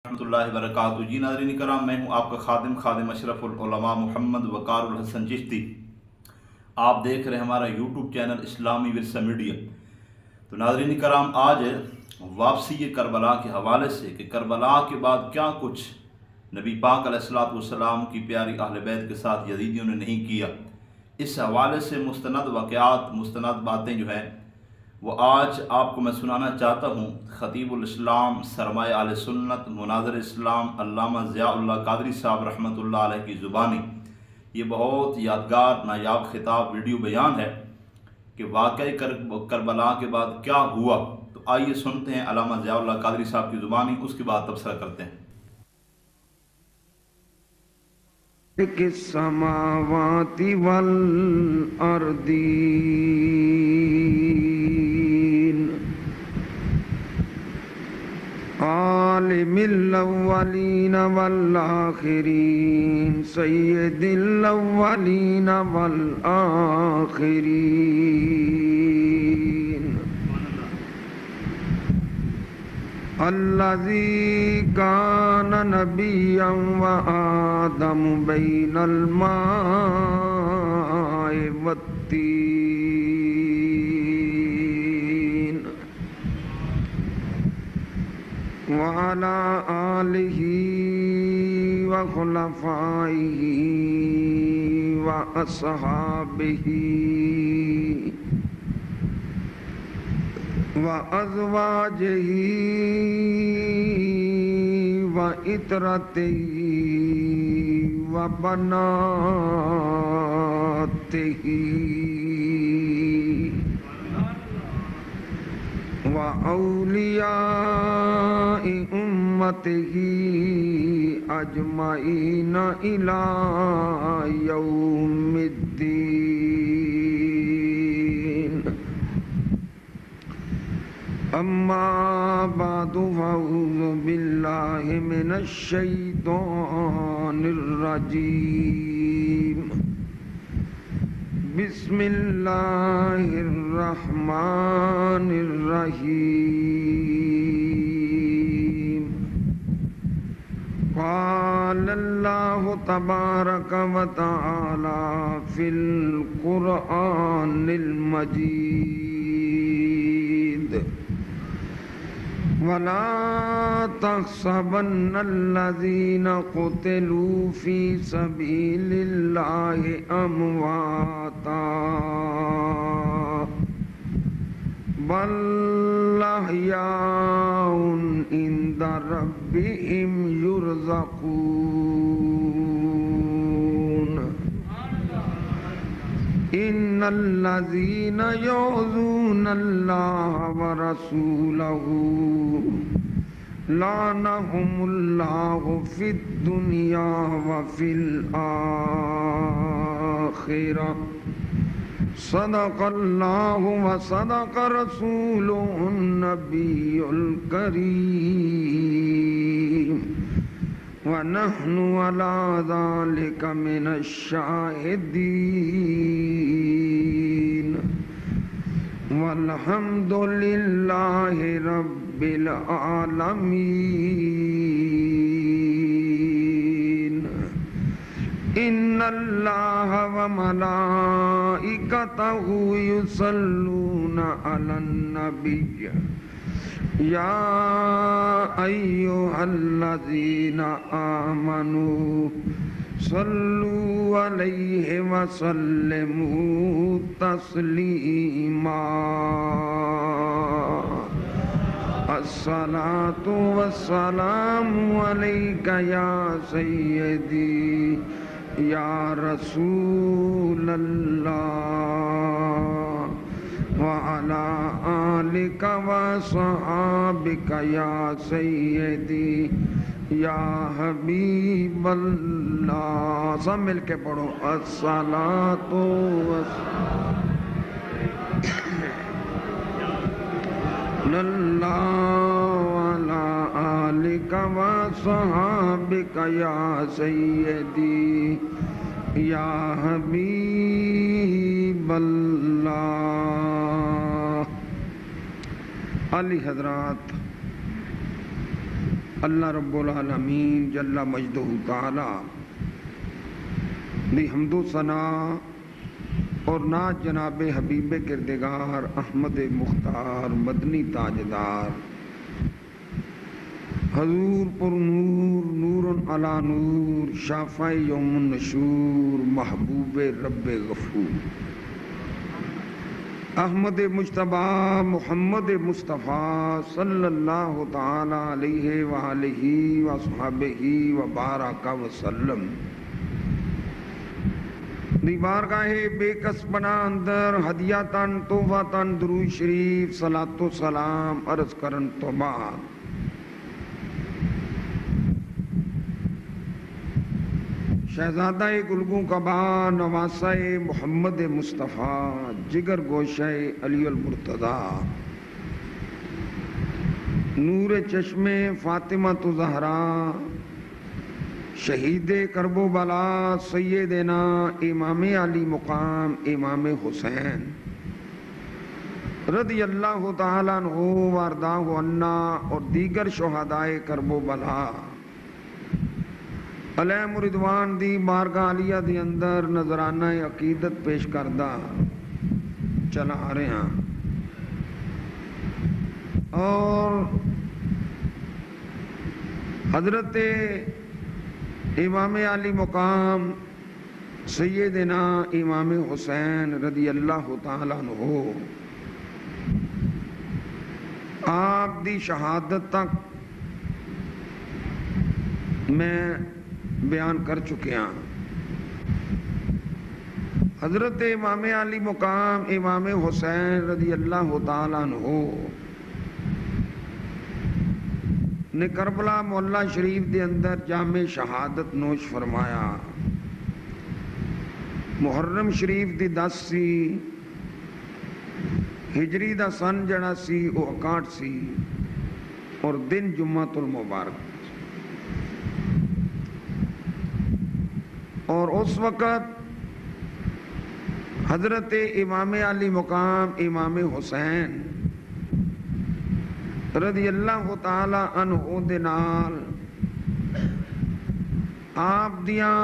رحمۃ اللہ وبرکاتہ۔ جی ناظرین کرام، میں ہوں آپ کا خادم اشرف العلماء محمد وقار الحسن چشتی۔ آپ دیکھ رہے ہیں ہمارا یوٹیوب چینل اسلامی ورثہ میڈیا۔ تو ناظرین کرام، آج واپسی کربلا کے حوالے سے کہ کربلا کے بعد کیا کچھ نبی پاک علیہ الصلوۃ والسلام کی پیاری اہل بیت کے ساتھ یزیدیوں نے نہیں کیا، اس حوالے سے مستند واقعات، مستند باتیں جو ہیں وہ آج آپ کو میں سنانا چاہتا ہوں۔ خطیب الاسلام، سرمایہ اہل سنت، مناظر اسلام، علامہ ضیاء اللہ قادری صاحب رحمۃ اللہ علیہ کی زبانی یہ بہت یادگار نایاب خطاب ویڈیو بیان ہے کہ واقعی کربلا کے بعد کیا ہوا۔ تو آئیے سنتے ہیں علامہ ضیاء اللہ قادری صاحب کی زبانی، اس کے بعد تبصرہ کرتے ہیں۔ السماوات والأرض عالم الأولين والآخرين سيد الأولين والآخرين الذي كان نبيا وآدم بين الماء والطين وعلى آله وخلفائه وأصحابه وأزواجه وإترته وبناته وأولياء أمته أجمعين إلى يوم الدين. أما بعد فأعوذ بالله من الشيطان الرجيم. بسم الله الرحمن الرحيم. قال الله تبارك وتعالى في القرآن المجيد: ولا تحسبن الذين قتلوا في سبيل الله أمواتا بل أحياء عند ربهم يرزقون. إن الذين يؤذون الله ورسوله لعنهم الله في الدنيا وفي الآخرة. صدق الله وصدق رسوله النبي الكريم ونحن على ذلك من الشاهدين والحمد لله رب العالمين. إن الله وملائكته يصلون على النبي يا أيها الذين آمنوا صلوا عليه وسلموا تسليما. الصلاة والسلام عليك يا سيدي يا رسول الله وعلى آلك وصحابك يا سيدي یا حبیب اللہ. سب مل کے پڑھو الصلاۃ اللہ علی آلک وصحابک یا سیدی یا حبیب اللہ. علی حضرات اللہ رب العالمین جل مجدہ تعالی دی حمد و ثنا اور نعت جناب حبیب کردگار احمد مختار مدنی تاجدار حضور پر نور نور علی نور شافع یوم النشور محبوب رب غفور احمد مجتبی محمد مصطفیٰ صلی اللہ تعالی علیہ وآلہ وصحبہ وبارک وسلم دی بارگاہ بے کس بنا اندر ہدیاتاً توباتاً درود شریف صلاۃ و سلام عرض کرن تو بعد شہزادہ گلگوں کبا نواسہ محمد مصطفیٰ جگر گوشہ علی المرتضیٰ نور چشم فاطمہ تو زہرا شہید کرب و بلا سیدنا امام علی مقام امام حسین رضی اللہ تعالیٰ عنہ وارضاہ عنا اور دیگر شہدائے کرب و بلا علیہم رضوان دی بارگاہ علیہ دی اندر نذرانہ عقیدت پیش کردہ چلا آ رہے ہیں اور حضرت امام علی مقام سیدنا امام حسین رضی اللہ تعالیٰ عنہ آپ دی شہادت تک میں بیان کر چکے ہیں۔ حضرت امام علی مقام امام حسین رضی اللہ تعالیٰ عنہ نے کربلا محلہ شریف دے اندر جامع شہادت نوش فرمایا۔ محرم شریف دی 10 سی ہجری دا سن جڑا سی وہ 61 سی اور دن جمعۃ المبارک اور اس وقت حضرت امام علی مقام امام حسین رضی اللہ تعالی عنہ دے نال آپ دیاں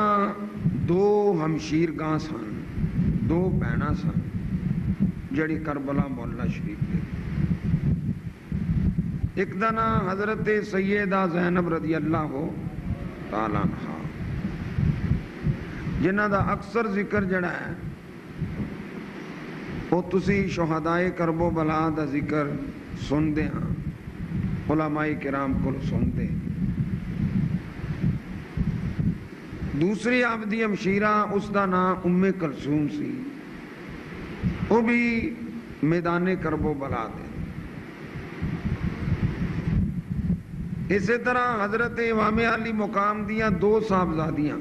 2 ہمشیر گاں سن 2 بہناں سن جڑی کربلا محلہ شریف دے ایک دا نام حضرت سیدہ زینب رضی اللہ تعالی عنہ جنہ دا اکثر ذکر جڑا ہے وہ تسی شہدائے کرب و بلا دا ذکر سن دے ہاں علماء کرام کو سن دے۔ دوسری آپ دی ہمشیرہ اس دا نام ام کلثوم سی وہ بھی میدان کرب و بلا دے۔ اسی طرح حضرت امام علی مقام دیاں 2 صاحبزادیاں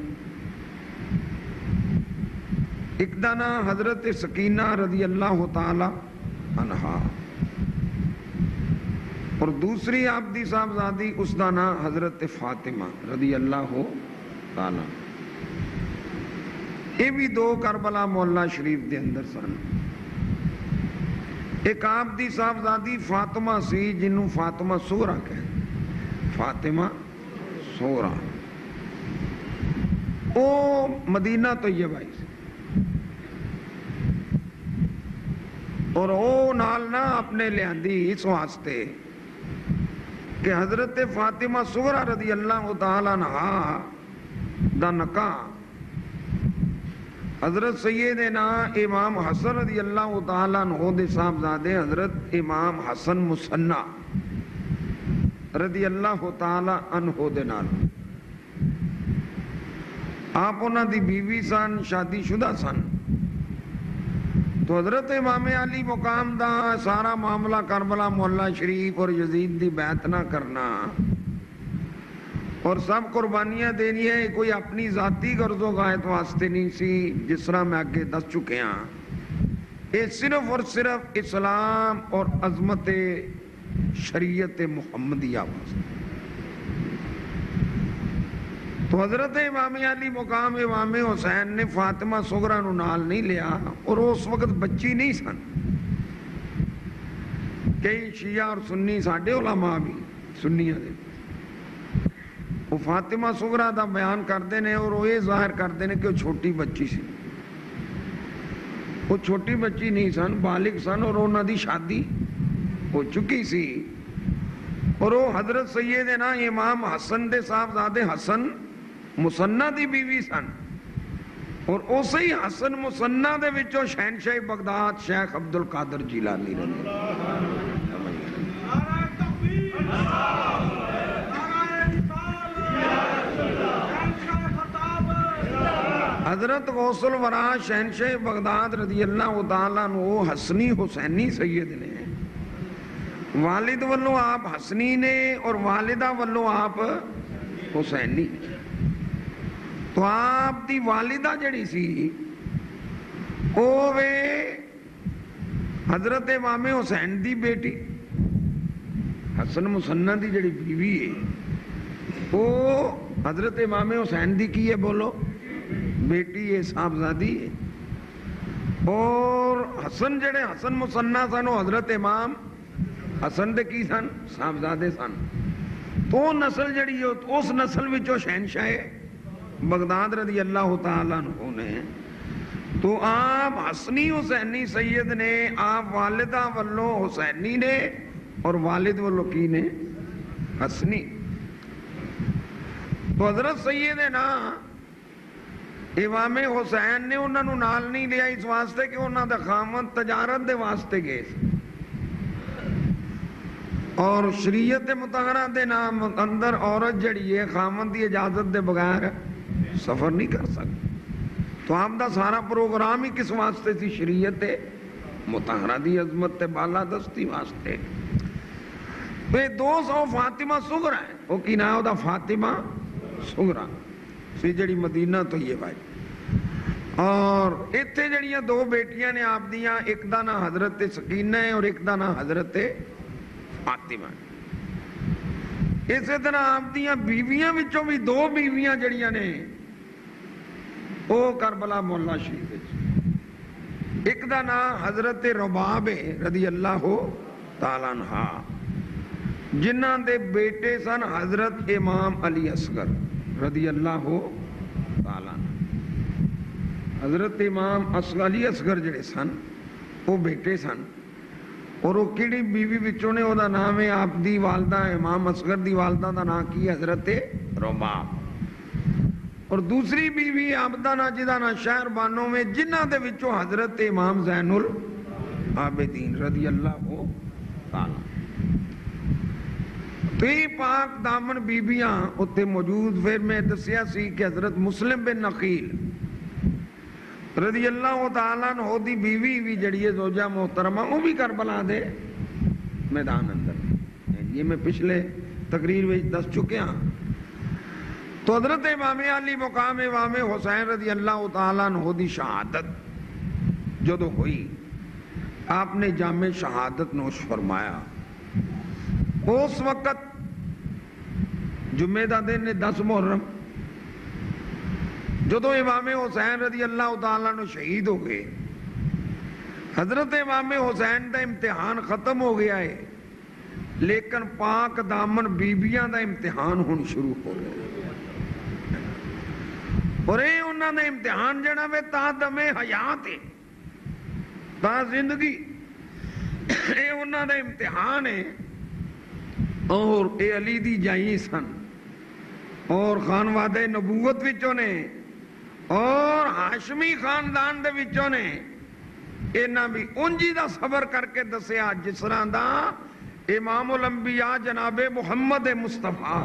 ایک دا نام حضرت سکینہ رضی اللہ تعالی عنہا اور دوسری آپ دی صاحبزادی اس دا نام حضرت فاطمہ رضی اللہ تعالی۔ یہ بھی 2 کربلا محلہ شریف دے اندر سن۔ ایک آپ دی صاحبزادی فاطمہ سی جنہوں فاطمہ سغرا کہیں فاطمہ سغرا او مدینہ طیبہ سی اور او نال نہ اپنے لیاندی اس واسطے کہ حضرت فاطمہ سغرا رضی اللہ تعالیٰ عنہا دا نکاح حضرت سیدنا امام حسن رضی اللہ تعالیٰ عنہ دے صاحبزادے حضرت امام حسن مصنع رضی اللہ تعالیٰ عنہ دے نال آپ انہاں دی بیوی سن شادی شدہ سن تو حضرت امام علی مقام دا سارا معاملہ کربلا محلہ شریف اور یزید دی بیعت نہ کرنا اور سب قربانیاں دینی ہے کوئی اپنی ذاتی غرض و غایت واسطے نہیں سی جس طرح میں آگے دس چکے ہیں یہ صرف اور صرف اسلام اور عظمت شریعت محمدیہ واسطے۔ تو حضرت امام علی مقام امام حسین نے فاطمہ سغرا نو نال نہیں لیا اور اس وقت بچی نہیں سن۔ کئی شیعہ اور سنی ساڈے علماء بھی سنیاں دے وہ فاطمہ سغرا دا بیان کرتے ہیں اور وہ یہ ظاہر کرتے ہیں کہ وہ چھوٹی بچی سی. وہ چھوٹی بچی نہیں سن، بالغ سن، اور انہوں دی شادی ہو چکی سی. اور وہ حضرت سیدنا امام حسن دے صاحبزادے حسن مسنہ دی بیوی سن. اور اسی ہی حسن مسنہ دے وچوں شہنشاہ بغداد شیخ عبد القادر جیلانی رضی حضرت غوث الورا شہنشاہ بغداد رضی اللہ تعالیٰ عنہ حسنی حسینی سید نے. والد والوں آپ حسنی نے اور والدہ والوں آپ حسینی. تو آپ دی والدہ جڑی سی وہ حضرت امام حسین دی بیٹی، حسن مسنہ دی جڑی بیوی ہے وہ حضرت امام حسین دی کی ہے، بولو، بیٹی ہے، صاحبزادی ہے. اور حسن جڑے حسن مسنہ سن وہ حضرت امام حسن دے کی سن، صاحبزادے سن. تو نسل جڑی ہے اس نسل وچوں شہنشاہ بغداد رضی اللہ تعالیٰ عنہ نے. تو آپ حسنی حسینی سید نے، آپ والدہ والوں حسینی نے اور والد والوں کی نے حسنی. تو حضرت سیدنا امام حسین نے انہوں نے نال نہیں لیا اس واسطے کہ انہوں نے خامد تجارت دے واسطے گئے، اور شریعت مطہرہ دے نام اندر عورت جڑی ہے خامد دی اجازت دے بغیر سفر نہیں کر سکتی. تو آپ دا سارا پروگرام ہی کس واسطے سی؟ شریعت مطہرہ دی عظمت تے بالا دستی واسطے. تو یہ 200 فاطمہ سغرا ہے، وہ کی نام دا فاطمہ سغرا سی جڑی مدینہ تو یہ بھائی. اور اتنے جڑیاں 2 بیٹیاں نے آپ دیاں، ایک دا نام حضرت سکینہ ہے اور ایک دا نام حضرت فاطمہ. اسی طرح آپ دیاں بیویاں وچوں بھی 2 بیویاں جڑیاں نے وہ کربلا مولا شریف. ایک دا نام حضرت رباب رضی اللہ تعالیٰ عنہ، جنہ دے بیٹے سن حضرت امام علی اصغر رضی اللہ تعالیٰ عنہ. حضرت امام علی اصغر جڑے سن وہ بیٹے سن. اور وہ کیڑی بیوی وچوں نے، وہ دا نام ہے آپ دی والدہ امام اصغر دی والدہ دا نام کی حضرت رباب. اور دوسری بیوی آپ دا نام جدا نام شہر بانوں میں، جنہ دے وچوں حضرت امام زین العابدین رضی اللہ تعالیٰ. تو یہ پاک دامن بیبیاں اتنے موجود. پھر میں دسیا سی کہ حضرت مسلم بن نقیل رضی اللہ تعالیٰ عنہ دی بیوی بھی جڑی ہے زوجہ محترمہ، وہ بھی کربلا دے میدان اندر. یہ میں پچھلے تقریر میں دس چکے ہاں. تو حضرت امام علی مقام امام حسین رضی اللہ تعالیٰ عنہ دی شہادت جدو ہوئی، آپ نے جامع شہادت نوش فرمایا. اس وقت جمعہ دا دن 10 محرم، جدو امام حسین رضی اللہ تعالیٰ عنہ شہید ہو گئے، حضرت امام حسین دا امتحان ختم ہو گیا ہے، لیکن پاک دامن بیبیاں دا امتحان ہون شروع ہو گیا. اور یہ انہوں نے امتحان جڑا میں تا دم حیات ہے، تا زندگی، یہ انہوں نے امتحان ہے. اور اے علی دی جائی سن اور خانوادہ نبوت وچوں نے اور ہاشمی خاندان دے وچوں نے. انہاں بھی انجی دا صبر کر کے دسیا جس طرح دا امام الانبیاء جناب محمد مصطفیٰ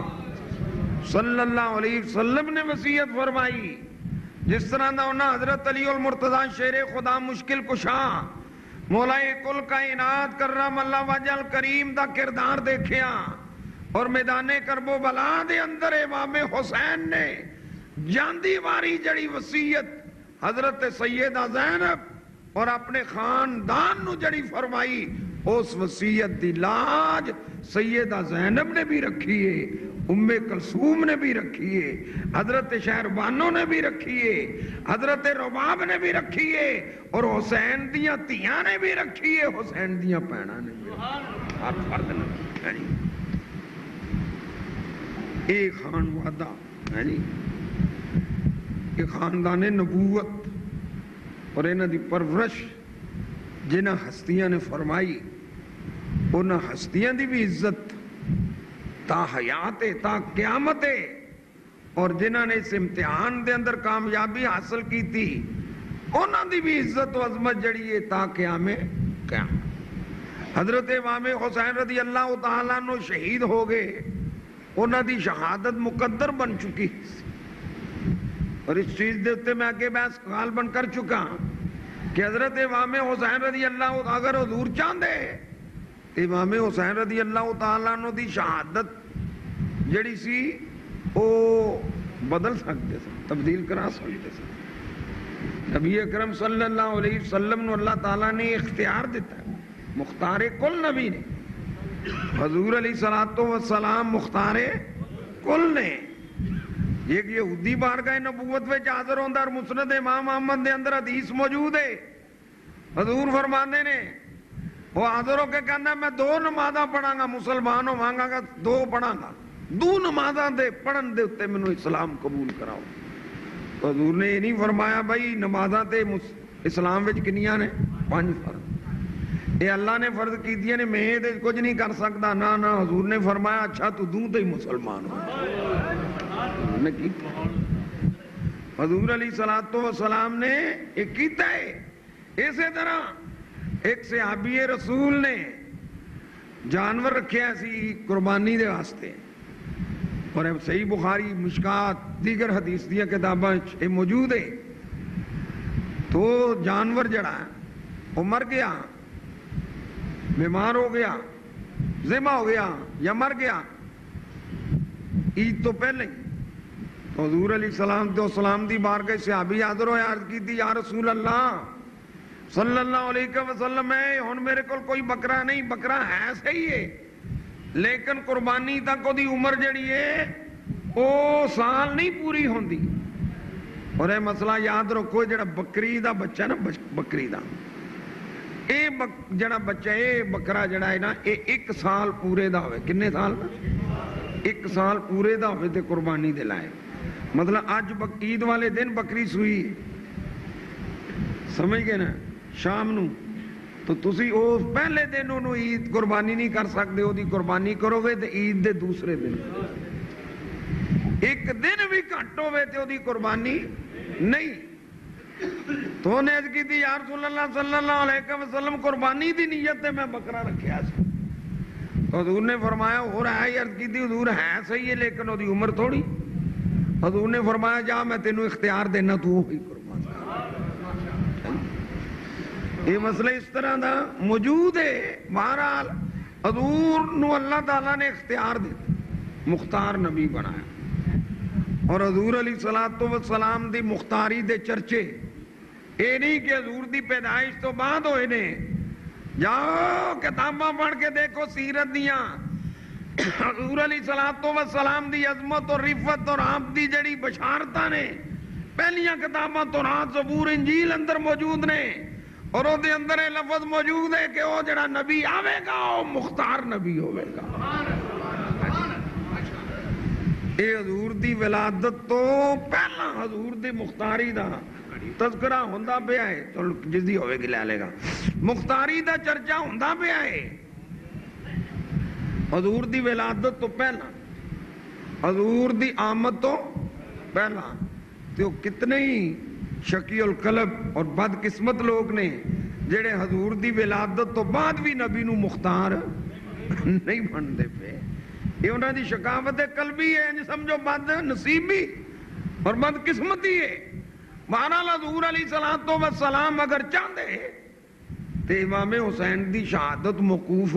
صلی اللہ علیہ وسلم نے وصیت فرمائی. جس طرح دا انہاں حضرت علی المرتضی شیر خدا مشکل کشا مولا کل کائنات کرم اللہ وجہ الکریم دا کردار دیکھیا. اور میدان کرب و بلا دے اندر امام حسین نے جاندی واری جڑی وصیت حضرت سیدہ زینب اور اپنے خاندان نو جڑی فرمائی، اس وصیت دی لاج سیدہ زینب نے بھی رکھی ہے، ام کلثوم نے بھی رکھی ہے، حضرت شہربانو نے بھی رکھی ہے، حضرت رباب نے بھی رکھی ہے، اور حسین دیاں تیاں نے بھی رکھی ہے، حسین دیاں پہنا نے بھی رکھی ہے. ہر فرد نے. یہ خانوادہ ہے جی، یہ خاندان نبوت اور انہاں دی پرورش جنہاں ہستیاں نے فرمائی، انہاں ہستیاں دی بھی عزت تا حیات تا قیامت، اور جنہاں نے اس امتحان دے اندر کامیابی حاصل کی تھی انہاں دی بھی عزت و عظمت جڑی ہے تا قیامت۔ حضرت امام حسین رضی اللہ تعالیٰ عنہ شہید ہو گئے، انہاں دی شہادت مقدر بن چکی، اور اس چیز دے اتے میں آگے بحث غالباً کر چکا کہ حضرت امام حسین رضی اللہ تعالیٰ اگر حضور چاہندے امام حسین رضی اللہ تعالیٰ عنہ دی شہادت جڑی سی او بدل سکتے سن، تبدیل کرا سکتے سن۔ نبی اکرم صلی اللہ علیہ وسلم نے اللہ تعالیٰ نے اختیار دیتا ہے، مختار کل نبی نے، حضور علیہ السلام مختار کل نے۔ ایک یہودی بارگاہ نبوت وچ حاضر ہوندا، اور مسند امام احمد دے اندر حدیث موجود ہے، حضور فرماندے نے وہ حاضر ہو کے کہنا میں 2 نمازاں پڑھاں گا، مسلمان ہوواں گا 2 پڑھاں گا، 2 نمازاں دے پڑھن دے اتے مینوں اسلام قبول کراؤ۔ تو حضور نے یہ نہیں فرمایا بھائی نمازاں تے اسلام وچ کنیاں نے 5 فرض، یہ اللہ نے فرض کیتیاں نے، میں تے کچھ نہیں کر سکتا، نہ نہ، حضور نے فرمایا اچھا تو دوں تے مسلمان ہو۔ حضور علیہ السلام نے یہ کیتا ہے۔ اسی طرح ایک صحابی رسول نے جانور رکھیا سی قربانی دے واسطے، اور صحیح بخاری مشکات دیگر حدیث دیا کتاباں یہ موجود ہے۔ تو جانور جڑا ہے وہ مر گیا، بیمار ہو گیا، ذمہ ہو گیا یا مر گیا عید تو پہلے ہی، تو حضور علیہ السلام دی بارگاہ صحابی حاضر ہوئے، عرض کی تھی یا رسول اللہ صلی اللہ علیہ وسلم ہے ہن میرے کول کوئی بکرا نہیں، بکرا ہے صحیح ہے لیکن قربانی تک وہ دی عمر جڑی ہے وہ سال نہیں پوری ہوندی، اور یہ مسئلہ یاد رکھو جڑا بکری دا بچہ نا، بکری دا جڑا بچہ ہے بکرا جڑا ہے نا، یہ 1 سال پورے دا ہوئے، کنے سال نا 1 سال پورے دا ہوئے تے قربانی دے لائے۔ مطلب آج عید والے دن بکری سوئی سمجھ گئے نا شام نو، تو تسی اس پہلے دن انہوں عید قربانی نہیں کر سکتے، وہ دی قربانی کرو گے تو عید دے دوسرے دن 1 دن بھی گھٹ ہوئے تو وہ دی قربانی نہیں۔ تو انہیں عرض کی تھی یا رسول اللہ صلی اللہ علیہ وسلم قربانی دی نیت ہے میں بکرا رکھیا سی، تو حضور نے فرمایا ہو رہا ہے، عرض کی تھی حضور ہے صحیح ہے لیکن وہ دی عمر تھوڑی، حضور نے فرمایا جا میں تینوں اختیار دینا تو وہی قربان۔ یہ مسئلہ اس طرح دا موجود ہے۔ بہرحال حضور نو اللہ تعالیٰ نے اختیار دیتا، مختار نبی بنایا، اور حضور علیہ السلام دی مختاری دے چرچے یہ نہیں کہ حضور دی پیدائش تو بعد ہوئے نے، جاؤ کتاباں پڑھ کے دیکھو سیرت دیاں، حضور علیہ السلام دی عظمت اور رفت اور آپ دی جڑی بشارتاں نے پہلیاں کتاباں تورات زبور انجیل اندر موجود نے، اور وہ دے اندر یہ لفظ موجود ہے کہ وہ جڑا نبی آوے گا وہ مختار نبی ہوئے گا۔ اے حضور دی ولادت تو پہلا حضور دی مختاری دا تذکرہ ہوندہ پہ آئے، جس دی ہوئے گی لے لے گا، مختاری دا چرچہ ہوندہ پہ آئے، حضور دی ولادت تو پہلا، حضور دی آمد تو پہلا۔ تو کتنے ہی شقی القلب اور بدقسمت لوگ نے جڑے حضور دی ولادت تو بعد بھی نبی نو مختار نہیں بنتے پہ، یہ انہوں دی شقاوت قلبی ہے، سمجھو بد نصیبی اور بدقسمتی ہے۔ بہرحال حضور علیہ السلام اگر چاہتے تو امام حسین دی شہادت موقوف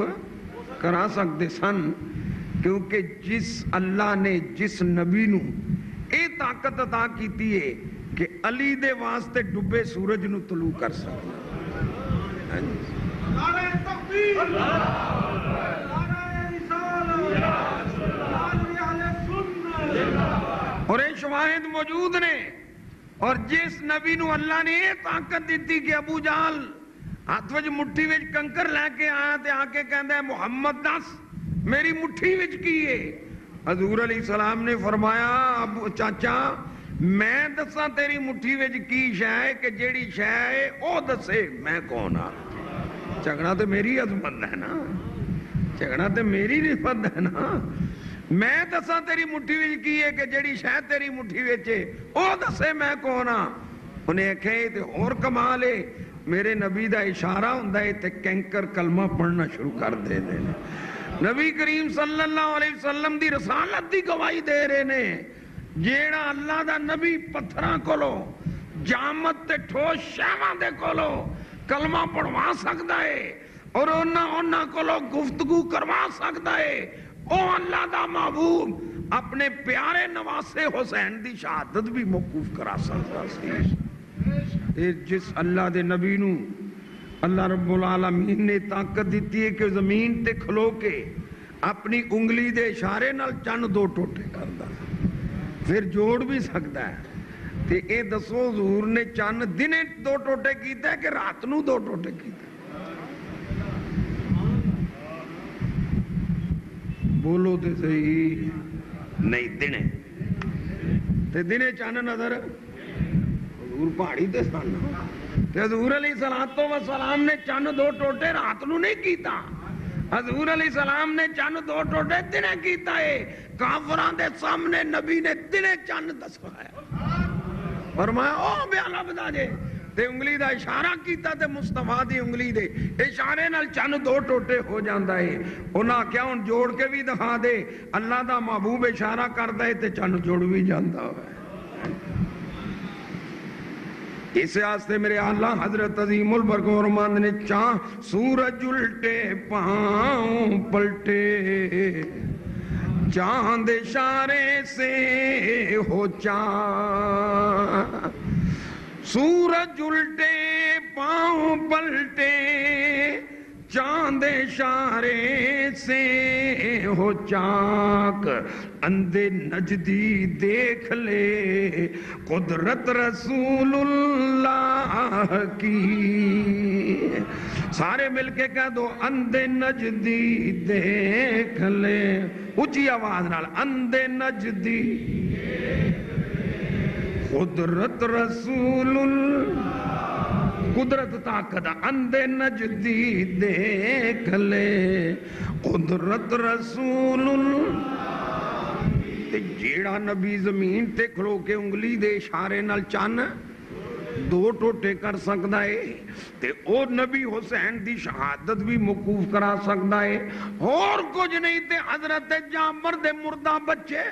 کرا سکتے سن، کیونکہ جس اللہ نے جس نبی نو اے طاقت عطا کیتی ہے کہ علی دے واسطے ڈبے سورج نو طلوع کر سکتا، نعرہ تکبیر، اور یہ شواہد موجود نے، اور جس نبی نو اللہ نے یہ طاقت دیتی کہ ابو جہل ہاتھ وچ مٹھی وچ کنکر لے کے آیا تے آ کے کہندا ہے محمد دس میری مٹھی وچ کی ہے، حضور علیہ السلام نے فرمایا ابو چاچا میں دساں تیری مٹھی وچ کی شے ہے کہ جیڑی شے ہے او دسے میں کون ہاں. جھگڑا تو میری عظمت ہے نا, جھگڑا تو میری نسبت ہے نا. میں دساں تیری مٹھی وچ کی ہے کہ جیڑی شے تیری مٹھی وچ ہے او دسے میں کون ہاں. انہیں آکھے تے اور کمال ہے میرے نبی دا اشارہ ہوندا ہے تے کینکر کلمہ پڑھنا شروع کر دے نے. نبی کریم صلی اللہ علیہ وسلم دی رسالت دی گواہی دے رہے نے. جیڑا اللہ دا نبی پتھراں کولو جامت تے ٹھوس شہواں دے کولو کلمہ پڑھوا سکدا ہے اور انہاں کولو گفتگو کروا سکدا ہے, او اللہ دا محبوب اپنے پیارے نواسے حسین دی شہادت بھی موقوف کرا سکتا سی. جس اللہ دے نبی نو اللہ رب العالمین نے طاقت دیتی ہے کہ زمین تے کھلو کے اپنی انگلی دے اشارے نال چند دو ٹوٹے کردا پھر جوڑ بھی سکتا ہے. تے اے دسو حضور نے چند دنے دو ٹوٹے کیتا ہے کہ رات نو دو ٹوٹے کیتا ہے؟ بولو تے صحیح نہیں. دنے تے دنے چند نظر حضور پہاڑی تے سن تے حضور علیہ السلام نے چند دو ٹوٹے رات نو نہیں کیتا. حضور علیہ السلام نے چند دو ٹوٹے دنے کیتا ہے. کافران دے سامنے نبی نے دنے چند دسوایا فرمایا او بیالا بدا جے تے انگلی دا اشارہ کیتا تے مصطفیٰ دی انگلی دے اشارے نال چند دو ٹوٹے ہو جاندا ہے. انہاں کیا ہن جوڑ کے بھی دکھا دے اللہ دا محبوب اشارہ کردا ہے تے چند جوڑ بھی جاندا ہے. اس واسطے میرے آلہ حضرت عظیم البرگورمند نے سورج الٹے پاؤں پلٹے چاند اشارے سے ہو چاند. سورج الٹے پاؤں پلٹے چاند اشارے سے ہو چاک. اندھے نجدی دیکھ لے قدرت رسول اللہ کی. سارے مل کے کہہ دو اندھے نجدی دیکھ لے اونچی آواز نال اندھے نجدی قدرت رسول اللہ. قدرت طاقت اندھے نجدی دیکھ لے قدرت رسول اللہ. تے جیڑا نبی زمین تے کھلو کے انگلی دے اشارے نال چن دو ٹوٹے کر سکتا ہے تے او نبی حسین دی شہادت بھی موقوف کرا سکتا ہے. اور کچھ نہیں تے حضرت جابر دے مردہ بچے.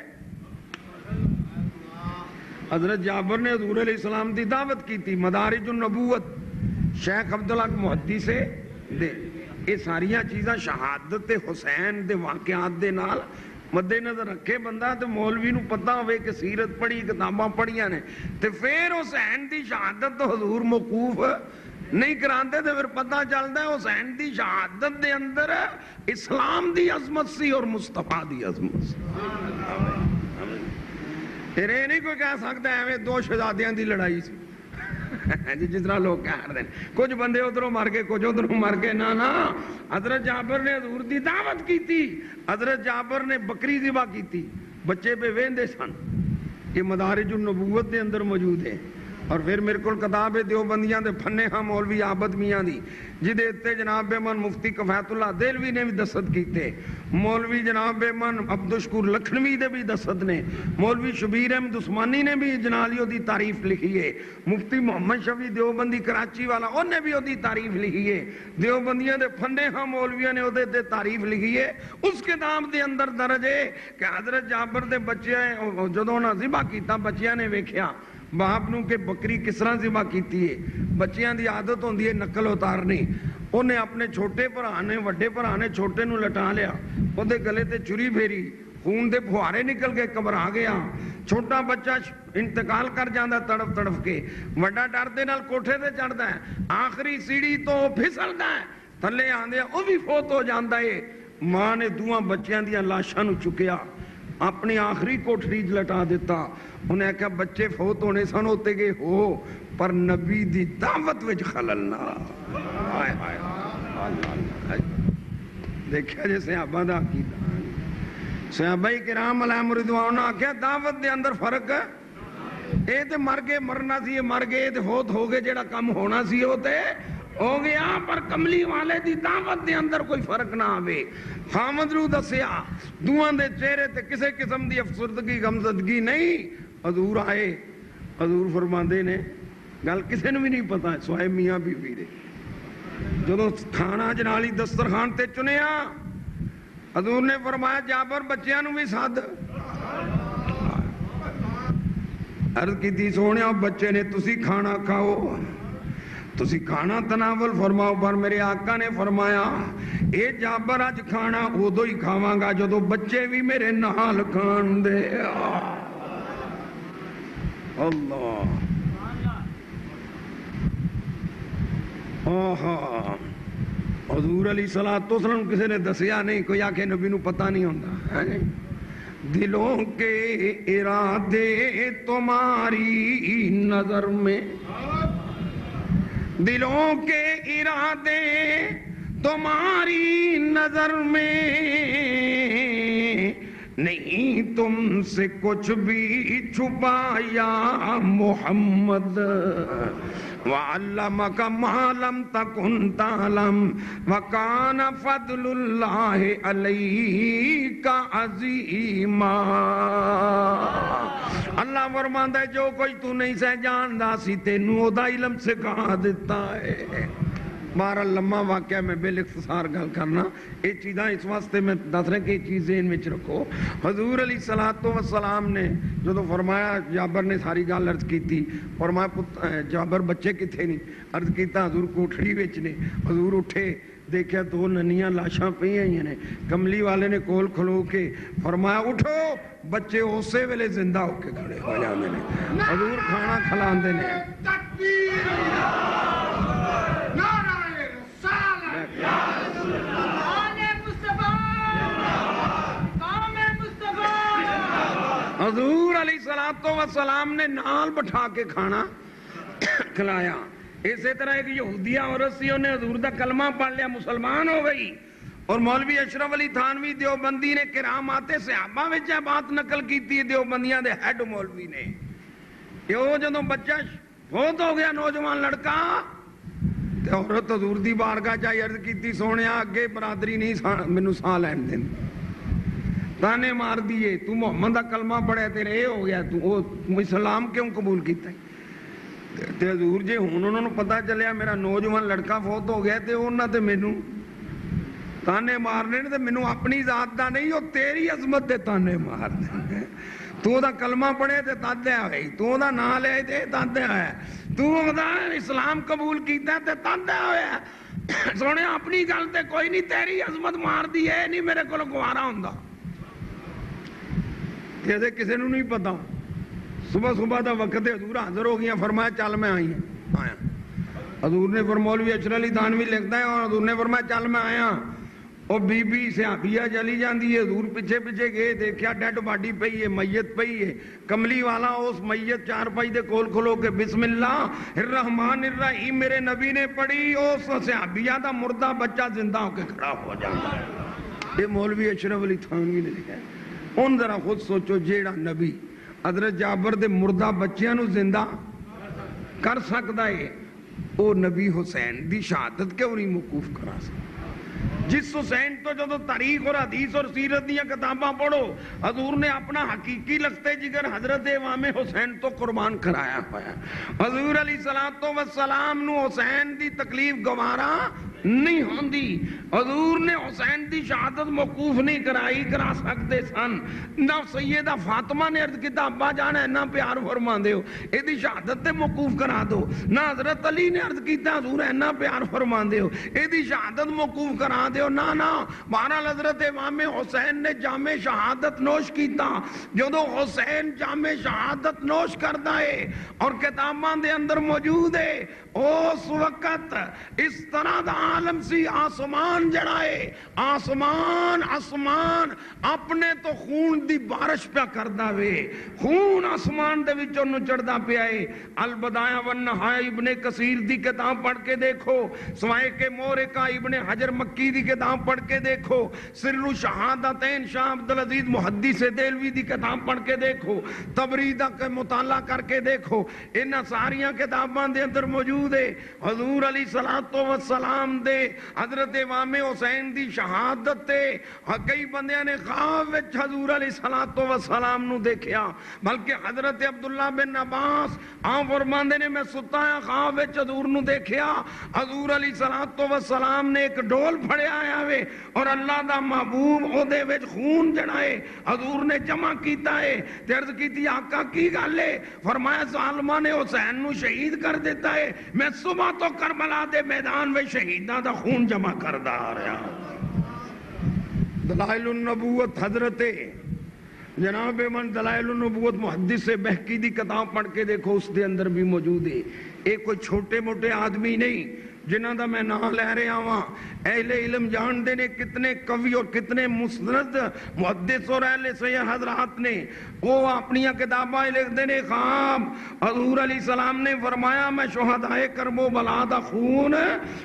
حضرت جابر نے حضور علیہ السلام دی دعوت کی تھی. مدارج النبوت شیخ عبدالحق محدث سے دے یہ ساریاں چیزاں شہادت حسین دے واقعات دے نال مد نظر رکھے بندہ تے مولوی نو پتہ ہوئے کہ سیرت پڑھی کتاباں پڑھیاں نے تے پھر حسین دی شہادت تو حضور موقوف نہیں کراندے تے پھر پتہ چلتا ہے حسین دی شہادت دے اندر اسلام دی عظمت سی اور مصطفیٰ دی عظمت سی. پھر یہ نہیں کوئی کہہ سکتا ہے دو شہزادیاں دی لڑائی سی جس طرح لوگ کہہ رہے ہیں کچھ بندے ادھروں مر کے کچھ ادھروں مر کے. نا حضرت جابر نے حضور دی دعوت کی تھی. حضرت جابر نے بکری ذبح کی تھی. بچے پہ ویندے سن. یہ مدارج النبوت دے اندر موجود ہے. اور پھر میرے کو کتاب ہے دیوبندیاں دے پھنے ہاں مولوی عابد میاں دی جدے اتنے جناب بے من مفتی کفایت اللہ دہلوی نے بھی دستخط کیتے. مولوی جناب بے من عبدالشکور لکھنوی دے بھی دستخط نے. مولوی شبیر احمد عثمانی نے بھی جنالیوں دی تعریف لکھی ہے. مفتی محمد شفیع دیوبندی کراچی والا انہیں بھی دی تعریف لکھی ہے. دیوبندیاں دے پھنے ہاں مولویاں نے دے تعریف لکھی ہے. اس کتاب دے اندر درج ہے کہ حضرت جابر دے بچے جدوں انہاں ذبح کیتا بچیاں نے ویکھیا باپ نو کہ بکری کس طرح ذبح کیتی ہے. بچیاں دی عادت ہوندی ہے نقل اتارنی. انہیں اپنے چھوٹے بھرا نے وڈے بھرا نے چھوٹے نو لٹا لیا. وہ دے گلے تے چری پھیری خون دے پھوارے نکل کے گھبرا گیا. چھوٹا بچہ انتقال کر جاندا تڑف تڑف کے. وڈا ڈر دے نال کوٹھے تے چڑھدا ہے. آخری سیڑھی تو پھسلدا ہے تھلے آندے او بھی فوت ہو جاندا ہے. ماں نے دوواں بچیاں دیاں لاشاں نو چکیا اپنی آخری کوٹھری لٹا دیتا. انہیں کہا بچے فوت ہونے سن ہوتے گئے ہو پر نبی دی دعوت وچ خلل نہ. ہائے ہائے دیکھا جیسے آبا دا عقیدہ صحابہ کرام علیہم رضوان نے آخیا دعوت دے اندر فرق ہے، اے تے مر کے مرنا سی، یہ مر گئے تے فوت ہو گئے، جیڑا کم ہونا سی وہ تے ہو گیا، پر کملی والے دی دعوت دے اندر کوئی فرق نہ آوے۔ خامد نو دسیا دوہاں دے چہرے تے کسے قسم دی افسردگی غمزدگی نہیں۔ حضور آئے، حضور فرماندے نے گل کسے نو بھی نہیں پتا سوائے میاں بی بی دے، جدوں کھانا جنالی دسترخوان تے چنیا حضور نے فرمایا جابر بچیاں نو بھی سد۔ عرض کی تھی سونیا بچے نے تسی کھانا کھاؤ، تسی کھانا تناول فرماؤ، پر میرے آقا نے فرمایا اے جابر اج کھانا ادو ہی کھاواں گا جدو بچے بھی میرے نال کھان دے۔ اللہ آہا، حضور علیہ الصلوۃ والسلام کسی نے دسیا نہیں، کوئی آکھے نبی نو پتہ نہیں ہوتا۔ دلوں کے ارادے تمہاری نظر میں، دلوں کے ارادے تمہاری نظر میں، نہیں تم سے کچھ بھی چھپایا محمد، وَعَلَّمَكَ مَا لَمْ تَكُنْ تَعْلَمْ وَكَانَ فَضْلُ اللَّهِ عَلَيْكَ عَظِيمًا۔ اللہ فرماندا ہے جو کوئی تو نہیں سہ جاندا سی تینوں او دا علم سکھا دیتا ہے۔ بارہ لمحہ واقعہ میں بے اختصار گل کرنا، یہ چیزاں اس واسطے میں دس رہے کہ یہ چیز ذہن میں رکھو۔ حضور علیہ الصلوۃ والسلام نے جدو فرمایا، جابر نے ساری گل عرض کی تھی، فرمایا جابر بچے کتنے نہیں؟ عرض کیتا حضور کوٹھڑی وچ نے۔ حضور اٹھے دیکھا دو ننیاں لاشاں پئی ہوئی نے، کملی والے نے کول کھلو کے فرمایا اٹھو، بچے اسی ویلے زندہ ہو کے کھڑے ہو جاندے نے۔ حضور کھانا کھلاندے نے۔ حضور علیہ الصلوۃ والسلام نے نال بٹھا کے کھانا کھلایا۔ اسی طرح ایک یہودیہ عورت سی، انہیں حضور دا کلمہ پڑھ لیا، مسلمان ہو گئی، اور مولوی اشرف علی تھانوی دیوبندی نے کرامات صحابہ وچ بات نقل کی، دیوبندیاں دے ہیڈ مولوی نے۔ یہ جدوں بچہ فوت ہو گیا نوجوان لڑکا، تے عورت حضور دی بارگاہ چاہی عرض کیتی سونیا اگے برادری نہیں مینوں ساہ لین دین، تانے مار دیے، تو محمد دا کلمہ پڑھے تیرے اے ہو گیا، تو اسلام کیوں قبول کیتا ہے؟ تے حضور جی ہن انہوں نے پتہ چلیا میرا نوجوان لڑکا فوت ہو گیا، تے انہاں تے مینوں تانے مارنے نے، تے مینوں اپنی ذات دا نہیں، وہ تیری عظمت دے تانے مارنے۔ تو دا کلمہ پڑھے تے تادیا ہوئی، تو دا نام لے تے تادیا ہویا، تو دا اسلام قبول کیتا تے تادیا ہویا۔ سونے اپنی گل تے کوئی نہیں، تیری عظمت مار دی ہے نہیں میرے کو گوارا ہوندا۔ تے کسے نوں نہیں پتا۔ صبح صبح دا وقت حضور حاضر ہو گیا، فرمایا چل میں آیا۔ حضور نے فرمایا مولوی اشرف علی تھانوی لکھتا ہے، اور حضور نے فرمایا چل میں آیا۔ اور بی بی صحابیہ چلی جاندی ہے، حضور پیچھے پیچھے گئے، دیکھیا ڈیڈ باڈی پئی ہے، میت پئی ہے۔ کملی والا اس میت چار پائی دے کول کھلو کے بسم اللہ الرحمن الرحیم میرے نبی نے پڑھی، اس صحابیہ دا مردہ بچہ زندہ ہو کے کھڑا ہو جاتا ہے۔ یہ مولوی اشرف علی تھانوی نے لکھا ہے۔ ان ذرا خود سوچو، جیڑا نبی حضرت جابر دے مردہ بچیاں نو زندہ کر سکتا ہے، وہ نبی حسین دی شہادت کیوں نہیں موقوف کرا سکتا؟ جس حسین تو جدو تاریخ اور حدیث اور سیرت دیا کتاباں پڑھو، حضور نے اپنا حقیقی لختے جگر حضرت امام حسین تو قربان کرایا ہوا۔ حضور علیہ الصلوۃ والسلام نو حسین دی تکلیف گوارا نہیں ہوندی، حضور نے حسین دی شہادت موقوف نہیں کرائی، کرا سکتے سن۔ نہ سیدہ فاطمہ نے عرض کیتا ابا جان اینا پیار فرما دیو، اے دی شہادت تے موقوف کرا دو۔ نہ حضرت علی نے عرض کیتا حضور اینا پیار فرما دیو، اے دی شہادت موقوف کرا دیو۔ نہ بہرحال حضرت امام حسین نے جامع شہادت نوش کیتا۔ جدو حسین جامع شہادت نوش کردا ہے اور کتاباں دے اندر موجود ہے، اس وقت اس طرح دا عالم سی آسمان جڑا ہے آسمان اپنے تو خون دی بارش پہ کردا وے خون آسمان دے وچوں نو چڑھدا پیا ہے البدایہ والنہایہ ابن کثیر دی کتاب پڑھ کے دیکھو سوائے کے مورکہ ابن حجر مکی دی کتاب پڑھ کے دیکھو سر شہادتین شاہ عبدالعزیز محدث دہلوی دی کتاب پڑھ کے دیکھو تبریدہ کے مطالعہ کر کے دیکھو انہاں ساریاں کتاباں دے اندر موجود ہے حضور علیہ السلام دے حضرت امام حسین دی شہادت تے کئی بندیاں نے خواب وچ حضور علیہ السلام نو دیکھیا بلکہ حضرت عبداللہ بن عباس فرماندے نے میں ستا ہے خواب وچ حضور نو دیکھیا حضور علیہ السلام نے ایک ڈول پھڑیا آیا وے اور اللہ دا محبوب او دے وچ خون جڑا ہے حضور نے جمع کیتا ہے تے عرض کیتی آقا کی گل ہے فرمایا ظالماں نے حسین نو شہید کر دیتا ہے میں صبح تو کربلا دے میدان میں شہیداں دا خون جمع کردا آ رہا دلائل النبوت حضرت جناب من دلائل النبوت محدث سے بہقی دی کتاب پڑھ کے دیکھو اس دے اندر بھی موجود ہے ایک کوئی چھوٹے موٹے آدمی نہیں جنہاں دا میں نام لے رہا ہوں اہل علم جان دے نے کتنے قوی اور کتنے مسند محدث اور اہل سید حضرات نے وہ اپنی کتاباں لکھ دے نے خواب حضور علیہ السلام نے فرمایا میں شہدائے کرب و بلا دا خون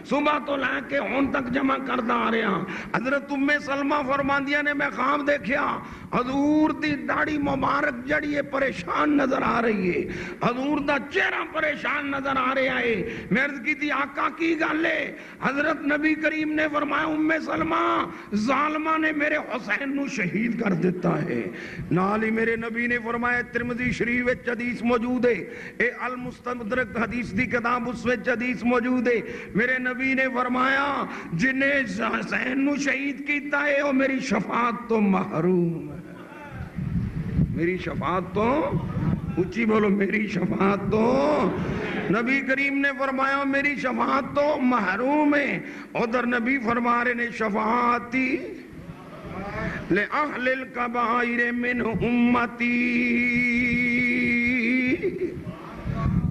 صبح تو لے کے ہون تک جمع کردا آ رہا حضرت ام سلمہ فرماندیاں نے میں خواب دیکھیا حضور دی داڑھی مبارک جڑی ہے پریشان نظر آ رہی ہے حضور دا چہرہ پریشان نظر آ رہا ہے میں عرض کی تھی آقا کی گل ہے حضرت نبی کریم نے فرمایا ام سلمہ ظالمہ نے میرے حسین نو شہید کر دیتا ہے نالی میرے نبی نے فرمایا ترمذی شریف وچ حدیث موجود ہے اے المستدرک حدیث دی کتاب اس وچ حدیث موجود ہے میرے نبی نے فرمایا جنہیں حسین نو شہید کیتا ہے وہ میری شفاعت تو محروم ہے میری شفاعت تو اچھی بولو میری شفاعت تو نبی کریم نے فرمایا میری شفاعت تو محروم ہے ادھر نبی فرما رہے نے شفاعتی لِأَهْلِ الْكَبَائِرِ مِنْ أُمَّتِي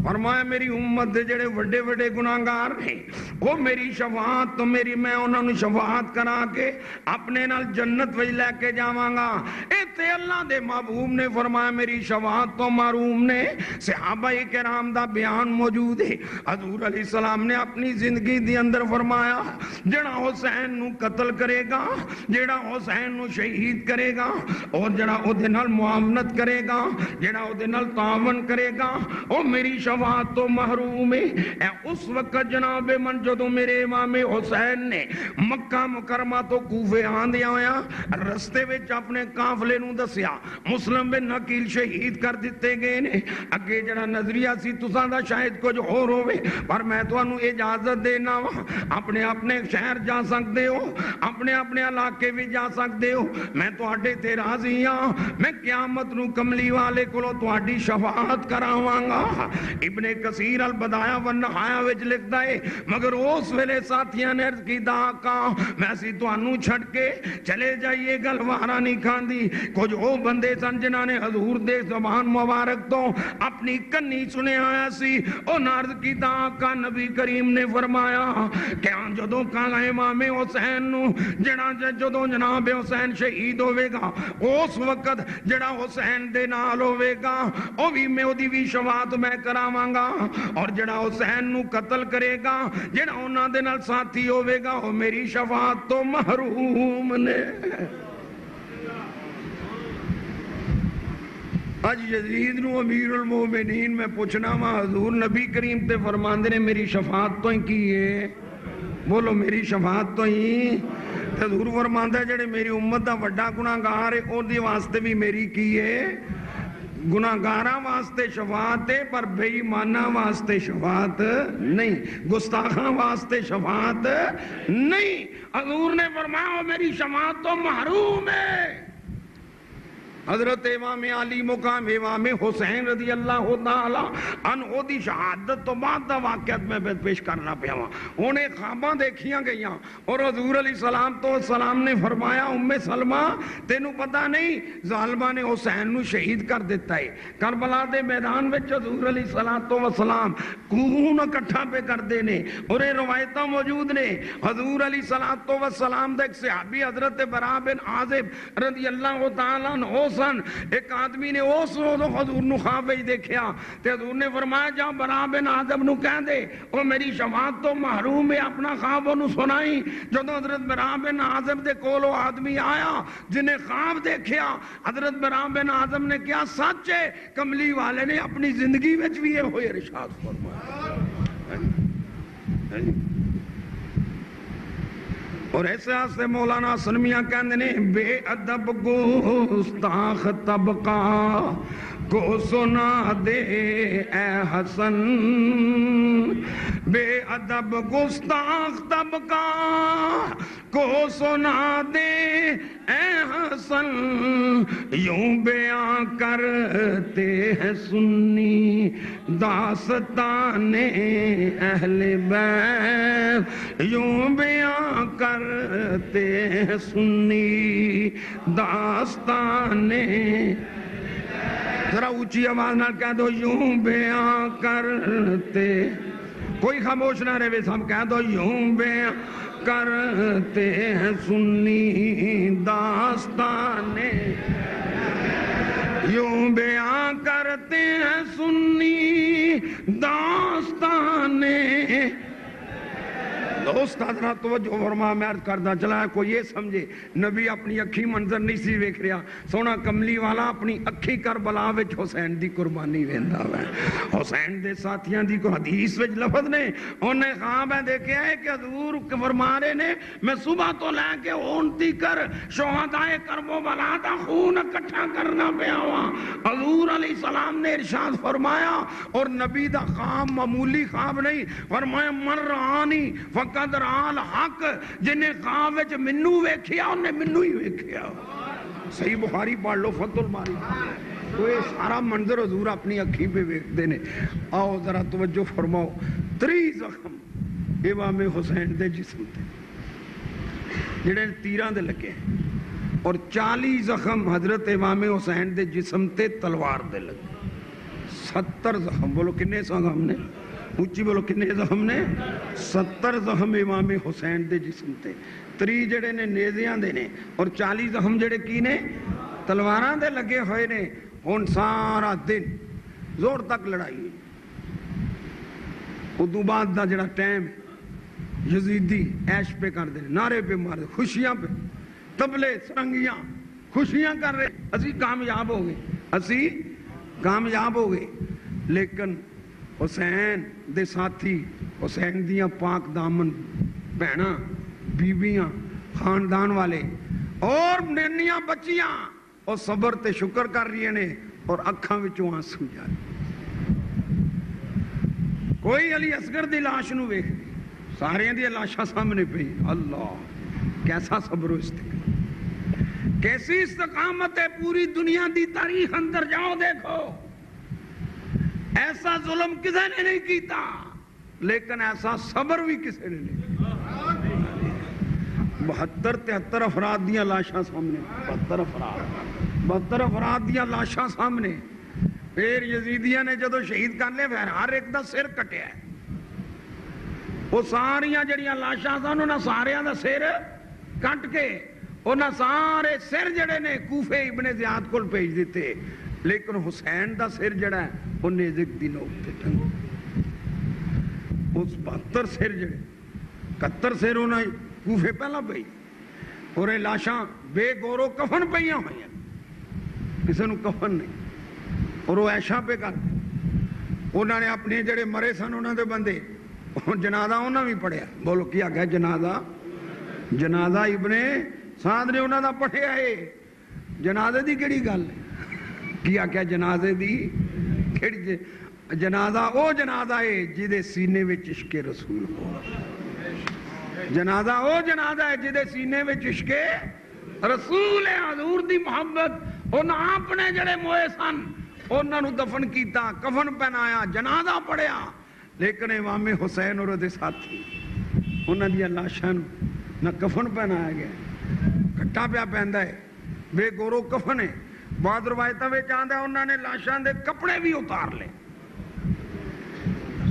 فرمایا میری امت دے جڑے وڈے وڈے گناہگار ہیں وہ میری شفاعت تو میری میں انہوں نے شفاعت کرا کے اپنے نال جنت وچ لے کے جاواں گا ایتھے اللہ دے محبوب نے فرمایا میری شفاعت تو محروم نے صحابہ کرام دا بیان موجود ہے حضور علیہ السلام نے اپنی زندگی دے اندر فرمایا جڑا حسین نو قتل کرے گا جڑا حسین نو شہید کرے گا اور جڑا او دے نال معاونت کرے گا جڑا او دے نال تعاون کرے گا او میری شفاعت تو محروم ہے اے اس وقت جناب من جدو میرے امام حسین نے مکہ مکرمہ تو کوفے آندیا ہویا رستے وچ اپنے قافلے نو دسیا مسلم بن عقیل شہید کر دیتے گئے نے اگے جڑا نظریہ سی تساں دا شاید کچھ ہور ہوے پر میں تانوں اجازت دینا وا اپنے اپنے شہر جا سکدے ہو اپنے اپنے علاقے وچ جا سکدے ہو میں تواڈے تے راضی ہاں میں قیامت نو کملی والے کولوں تواڈی شفاعت کراواں گا ابن کثیر البدایہ والنہایہ وچ لکھدا ہے مگر اس ویلے ساتھیاں نے عرض کی آقا میں سی تانوں چھڈ کے چلے جائیے گل وارا نہیں کھاندی کچھ او بندے سن جنہاں نے حضور دے زبان مبارک تو اپنی کنی سنے آیا سی او عرض کی آقا نبی کریم نے فرمایا کہ جدوں کہا امام حسین نو جدوں جناب حسین شہید ہوے گا اس وقت جڑا حسین دے نال ہوے گا او بھی میں اودی بھی شفاعت میں کراواں گا اور جڑا حسین نو قتل کرے گا جڑا انہاں دے نال ساتھی ہوے گا او میری شفاعت تو محروم نے اج یزید نو امیر المومنین میں پوچھنا وا حضور نبی کریم تے فرماندے نے میری شفاعت تو ہی کی ہے بولو میری شفاعت تو ہی حضور فرماندا ہے جڑے میری امت دا وڈا گناہگار ہے او دی واسطے بھی میری کی ہے گناہگاراں واسطے شفاعت ہے پر بے ایماناں واسطے شفاعت نہیں گستاخاں واسطے شفاعت نہیں حضور نے فرمایا میری شفاعت تو محروم ہے حضرت امام علی مقام امام حسین رضی اللہ تعالی عنہ دی شہادت تو بعد دا واقعات میں پیش کرنا پیا ہوں. انہیں خواباں دیکھیاں گئیاں اور حضور علیہ السلام تو سلام نے فرمایا ام سلمہ تینوں پتہ نہیں ظالمہ نے حسین نو شہید کر دیتا ہے. کربلا دے میدان وچ حضور علیہ السلام خون اکٹھا پہ کر دینے اور یہ روایتاں موجود نے. حضور علیہ السلام دے ایک صحابی حضرت برا بن عازب رضی اللہ تعالیٰ عنہ سن. ایک آدمی نے اس حضور نو خواب وچ دیکھیا تے حضور نے فرمایا جا برا بن عازب نو کہہ دے او میری شفاعت تو محروم ہے, اپنا خواب انہوں سنائی. جدوں حضرت برا بن عازب دے کولو آدمی آیا جنہیں خواب دیکھیا, حضرت برا بن عازب نے کیا سچ ہے, کملی والے نے اپنی زندگی وچ بھی یہ ہوئے ارشاد فرمایا. اور ایسے آستے مولانا سنمیاں کہندے نے بے ادب گستاخ طبقہ کو سنا دے اے حسن, بے ادب گستاخ طبقہ کو سنا دے اے حسن, یوں بیان کرتے ہیں سنی داستان اہل بیت, یوں بیان کرتے ہیں سنی داستان. ذرا اونچی آواز نہ کہہ دو یوں بیان کرتے, کوئی خاموش نہ رہے, سب کہہ دو یوں بیان کرتے ہیں سنی داستان, یوں بیان کرتے ہیں سنی داستان. دوست حضرات توجہ فرما, میں عرض کردہ چلا ہے کوئی یہ سمجھے نبی اپنی اکھی منظر نہیں سی ویکھ رہا, سونا کملی والا اپنی اکھی کربلا وچ حسین دی قربانی ویندا ہے. حسین دے ساتھیاں دی کو حدیث وچ لفظ نے انہیں خواب ہے دیکھے ہے کہ حضور فرما رہے نے میں صبح تو لے کے اونتی کر شہدائے کربلا دا خون اکٹھا کرنا پیا ہوا. حضور علیہ السلام نے ارشاد فرمایا, اور نبی دا خواب معمولی خواب نہیں, فرمایا من رآنی فقد رآل حق, جنہیں خواب وچ منو ویکھیا انہیں منو ہی ویکھیا. صحیح بخاری پڑھ لو فتح الباری, تو یہ سارا منظر حضور اپنی اکھی پہ ویکھ دینے. آؤ ذرا توجہ فرماؤ, 3 زخم امام حسین دے جسم تے جڑے تیران دے لگے, اور 40 زخم حضرت امام حسین دے جسم تے تلوار دے لگے. 70 زخم, بولو کنے زخم نے, اونچی بولو کنے زخم نے, 70 زخم امام حسین دے جسم تے. 3 جڑے نے نیزیاں دے نے, اور 40 زخم جڑے کی نے تلواراں دے لگے ہوئے نے. ہن سارا دن زور تک لڑائی, ادو بعد دا جڑا ٹائم یزیدی عیش پہ کر دے, نعرے پہ مار دے, خوشیاں پہ, تبلے سرنگیاں, خوشیاں کر رہے, اسی کامیاب ہو گئے, اسی کامیاب ہو گئے. لیکن حسین دے ساتھی, حسین دیاں پاک دامن بہناں, بیبیاں, خاندان والے اور ننیاں بچیاں, اور صبر تے شکر کر رہی نے, اور اکھاں وچوں آنسو جا رہے. کوئی علی اصغر دی لاش نو ویکھ دی, سارے دی لاشاں سامنے پئی. اللہ کیسا صبر و استقامت, کیسی استقامت ہے. پوری دنیا دی تاریخ اندر جاؤ دیکھو, ایسا ظلم کسی نے نہیں کیتا, لیکن ایسا صبر بھی کسی نے نہیں. 72-73 افراد دیاں لاشاں سامنے, 72 افراد دیاں لاشاں سامنے. پھر یزیدیاں نے جدو شہید کر لے, پھر ہر ایک دا سر کٹیا ہے. وہ ساریاں جڑیاں لاشاں سن انہاں ساریاں دا سر کٹ کے انہاں سارے سر جڑے نے کوفے ابن زیاد کول بھیج دیتے. لیکن حسین دا سر جڑا ہے وہ نیزک دی نوک تے ٹنگا. اس 72 سر جڑے 71 سر انہاں کوفے پہلا پئی, اور یہ لاشاں بے گورو کفن پئیاں ہوئی ہیں, کسی نو کفن نہیں. اور وہ ایشاں پہ کر انہوں نے اپنے جڑے مرے سن انہوں نے بندے جنازہ انہوں بھی پڑھیا. بولو کیا گیا جنازہ, جنازہ ابن سعد نے انہوں نے پڑھیا ہے. جنازے دی کیڑی گل کیا کیا جنازے دی کیڑی, جنازہ او جنازہ ہے جدے سینے وچ عشق رسول ہو. جنازہ او جنازہ ہے جدے سینے وچ عشق رسول ہے, حضور دی محبت انہاں اپنے جڑے موئے سن انہاں نو دفن کیتا، کفن پہنایا، جنازہ پڑھیا، لیکن امام حسین اور دے ساتھی انہاں دی لاشاں نہ کفن پہنایا گیا، کٹا پیا پہندا ہے، بے گورو کفن ہے۔ بعض روایتاں وچ آندا انہاں نے لاشاں دے کپڑے بھی اتار لے،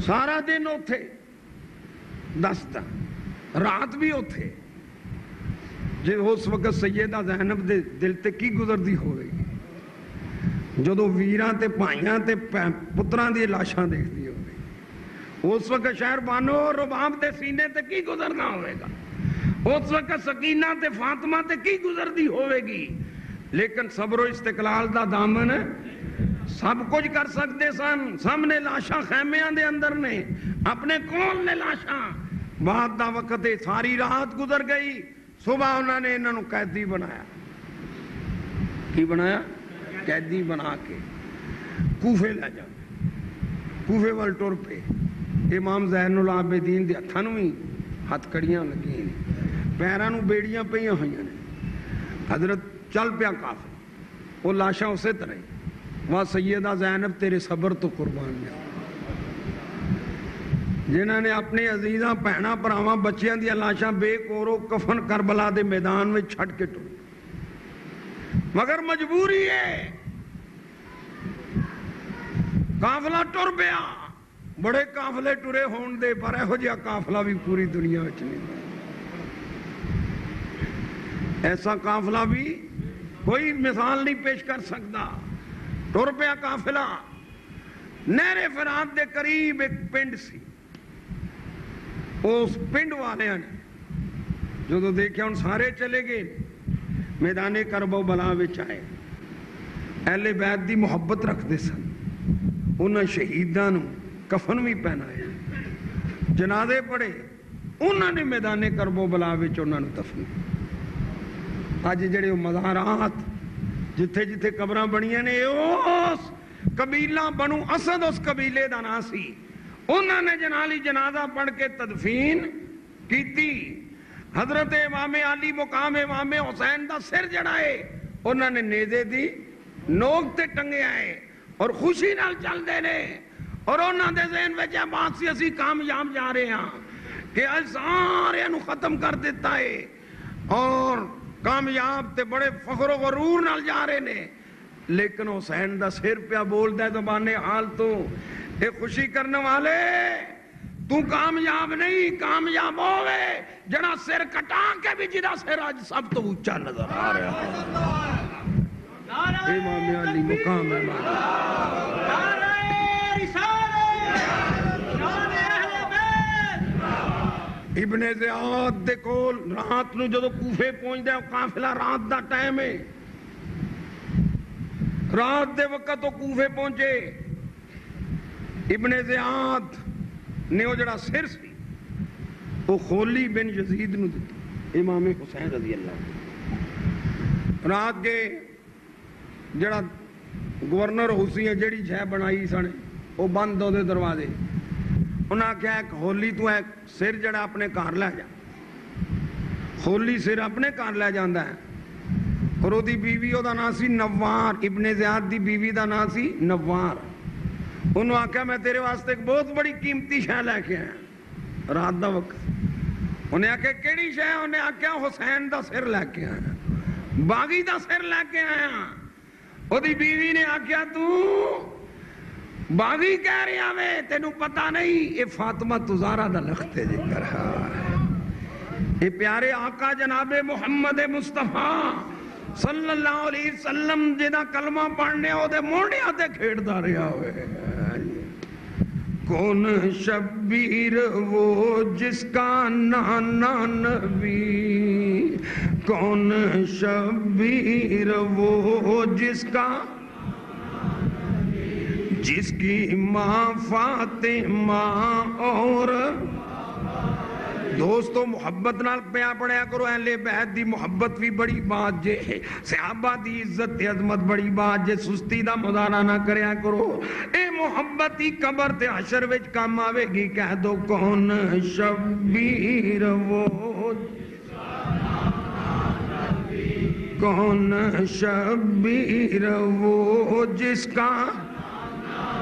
سارا دن اوتھے دستا، رات بھی اوتھے۔ جی اس وقت سیدہ زینب دے دل تے کی گزردی ہوئے گی جدو ویراں تے بھائیاں تے پتراں دی لاشاں دیکھ دی ہوئے گی، اس وقت شہر بانو اور رباب تے سینے تے کی گزرنا ہوئے گا، اس وقت سکینہ تے فاطمہ تے کی گزردی ہوئے گی۔ لیکن صبر و استقلال دا دامن سب کچھ کر سکتے سن، سامنے لاشاں خیمیاں دے اندر نے، اپنے کون نے لاشاں، بعد دا وقت ساری رات گزر گئی، صبح انہوں نے انہوں قیدی بنایا، کی بنایا؟ قیدی بنا کے کوفے لے جا، کوفے وال ٹر پے۔ امام زین العابدین دے ہتھاں نوں ہتھ کڑیاں لگی، پیراں نوں بیڑیاں پئیاں ہوئیاں نے، حضرت چل پیا کافر، وہ لاشاں اسے طرح واہ سیدہ زینب تیرے صبر تو قربان جا، جنہاں نے اپنے عزیزاں بہناں بھراواں بچیاں دی لاشاں بے کورو کفن کربلا دے میدان میں چھٹ کے ٹر، مگر مجبوری ہے، قافلہ ٹر پیا، بڑے قافلے ٹرے ہون دے پر ایہو جہا قافلہ بھی پوری دنیا وچ نہیں، ایسا قافلہ بھی کوئی مثال نہیں پیش کر سکتا۔ ٹر پیا قافلہ، نہر فرات دے قریب ایک پنڈ سی، اس پنڈ والے نے جو دیکھا ان سارے چلے گئے، میدان کرب و بلا وچ آئے، اہل بیت دی محبت رکھتے سن، انہاں شہیداں نوں کفن بھی پہنایا، جنازے پڑھے، انہاں نے میدان کرب و بلا وچ انہاں نوں دفن۔ اج جڑے مزارات جتھے جتھے قبراں بنیاں نے، اس قبیلہ بنو اسد اس قبیلے دا نام سی، انہوں نے جنالی جنازہ پڑھ کے تدفین کیتی۔ حضرت امام علی مقام امام حسین دا سر جڑائے انہوں نے نیزے دی نوک تے ٹنگے آئے اور خوشی نال چل دے نے، اور انہوں نے ذہن وچ بات سی اسی کامیاب جا رہے ہیں کہ اج سارے نو ختم کر دیتا ہے، اور کامیاب تے بڑے فخر و غرور نال جا رہے نے، لیکن حسین دا سر پیا بول دے زبان حال تو اے خوشی کرنے والے، تو کامیاب نہیں، کامیاب ہوئے جڑا سر کٹا کے بھی جڑا سر آج سب تو اونچا نظر آ رہا ہے۔ امام علی مقام امام ابن زیاد دے کول رات نو جدو کوفے پہنچ دے، قافلہ رات دا ٹائم ہے، رات دے وقت تو کوفے پہنچے، ابن زیاد نے وہ جڑا سر سی وہ خولی بن یزید نو دیتا، امام حسین رضی اللہ عنہ۔ رات کے جڑا گورنر حسین جڑی شے بنائی سنے وہ بند دو دے دروازے، انہاں کہا ایک ہولی تو ایک سر جڑا اپنے کار لے جا، ہولی سر اپنے کار لے جاندہ ہے، اور وہ دی بیوی وہ دا نام سی نوار، ابن زیاد دی بیوی دا نام سی نوار، انہوں آکھا میں تیرے واسطے ایک بہت بڑی قیمتی شے لے کے آیا رات دا وقت، انہیں آکھا کیڑی شے؟ انہیں آکھا حسین دا سر لے کے آیا، باغی دا سر لے کے آیا۔ وہ دی بیوی نے آکھا تو باغی کہہ رہی آوے تینوں پتہ نہیں اے فاطمہ تزارہ دا لخت ذکر ہے، اے پیارے آقا جناب محمد مصطفیٰ صلی اللہ علیہ وسلم جنہ کلمہ پڑھنے ہو دے موڑے آتے کھیڑ دا رہا ہوئے۔ کون شبیر وہ جس کا نانا نبی، کون شبیر وہ جس کا جس کی ماں فاطمہ اور دوستو محبت نال پیا پڑھیا کرو، اہل بیت دی محبت بھی بڑی بات جے، صحابہ دی عزت تے عظمت بڑی بات جے، سستی دا مظاہرہ نہ کریا کرو، اے محبت ہی قبر تے حشر وچ کام آوے گی۔ کہہ دو کون شبیر وہ کون شبیر وہ جس کا،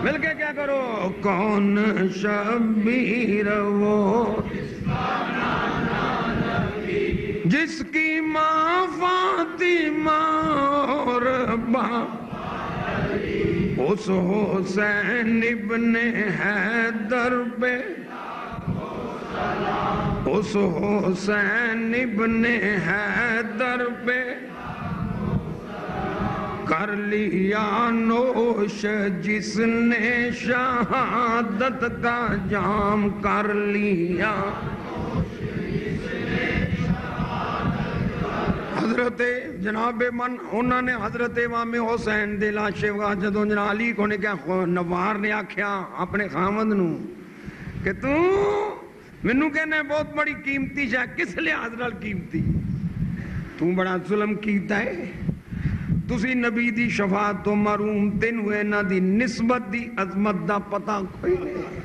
مل کے کیا کرو، کون شبیر وہ جس کی ماں فاطمہ اور باپ اس حسین ابن حیدر پہ، اس حسین ابن حیدر پہ کر لیا نوش جس نے شہادت کا جام کر لیا۔ حضرت جناب من انہوں نے حضرت امام حسین دے لاشے وا جدوں جناب علی کو نے کیا نوار نے آکھیا اپنے خامد نو کہ تو منو کہنا بہت بڑی قیمتی شاہ، کس لحاظ نال قیمتی، تو بڑا ظلم کیتا ہے، تسی نبی دی شفاعت تو محروم، تینوں انہاں دی نسبت دی عظمت دا پتہ کوئی نہیں۔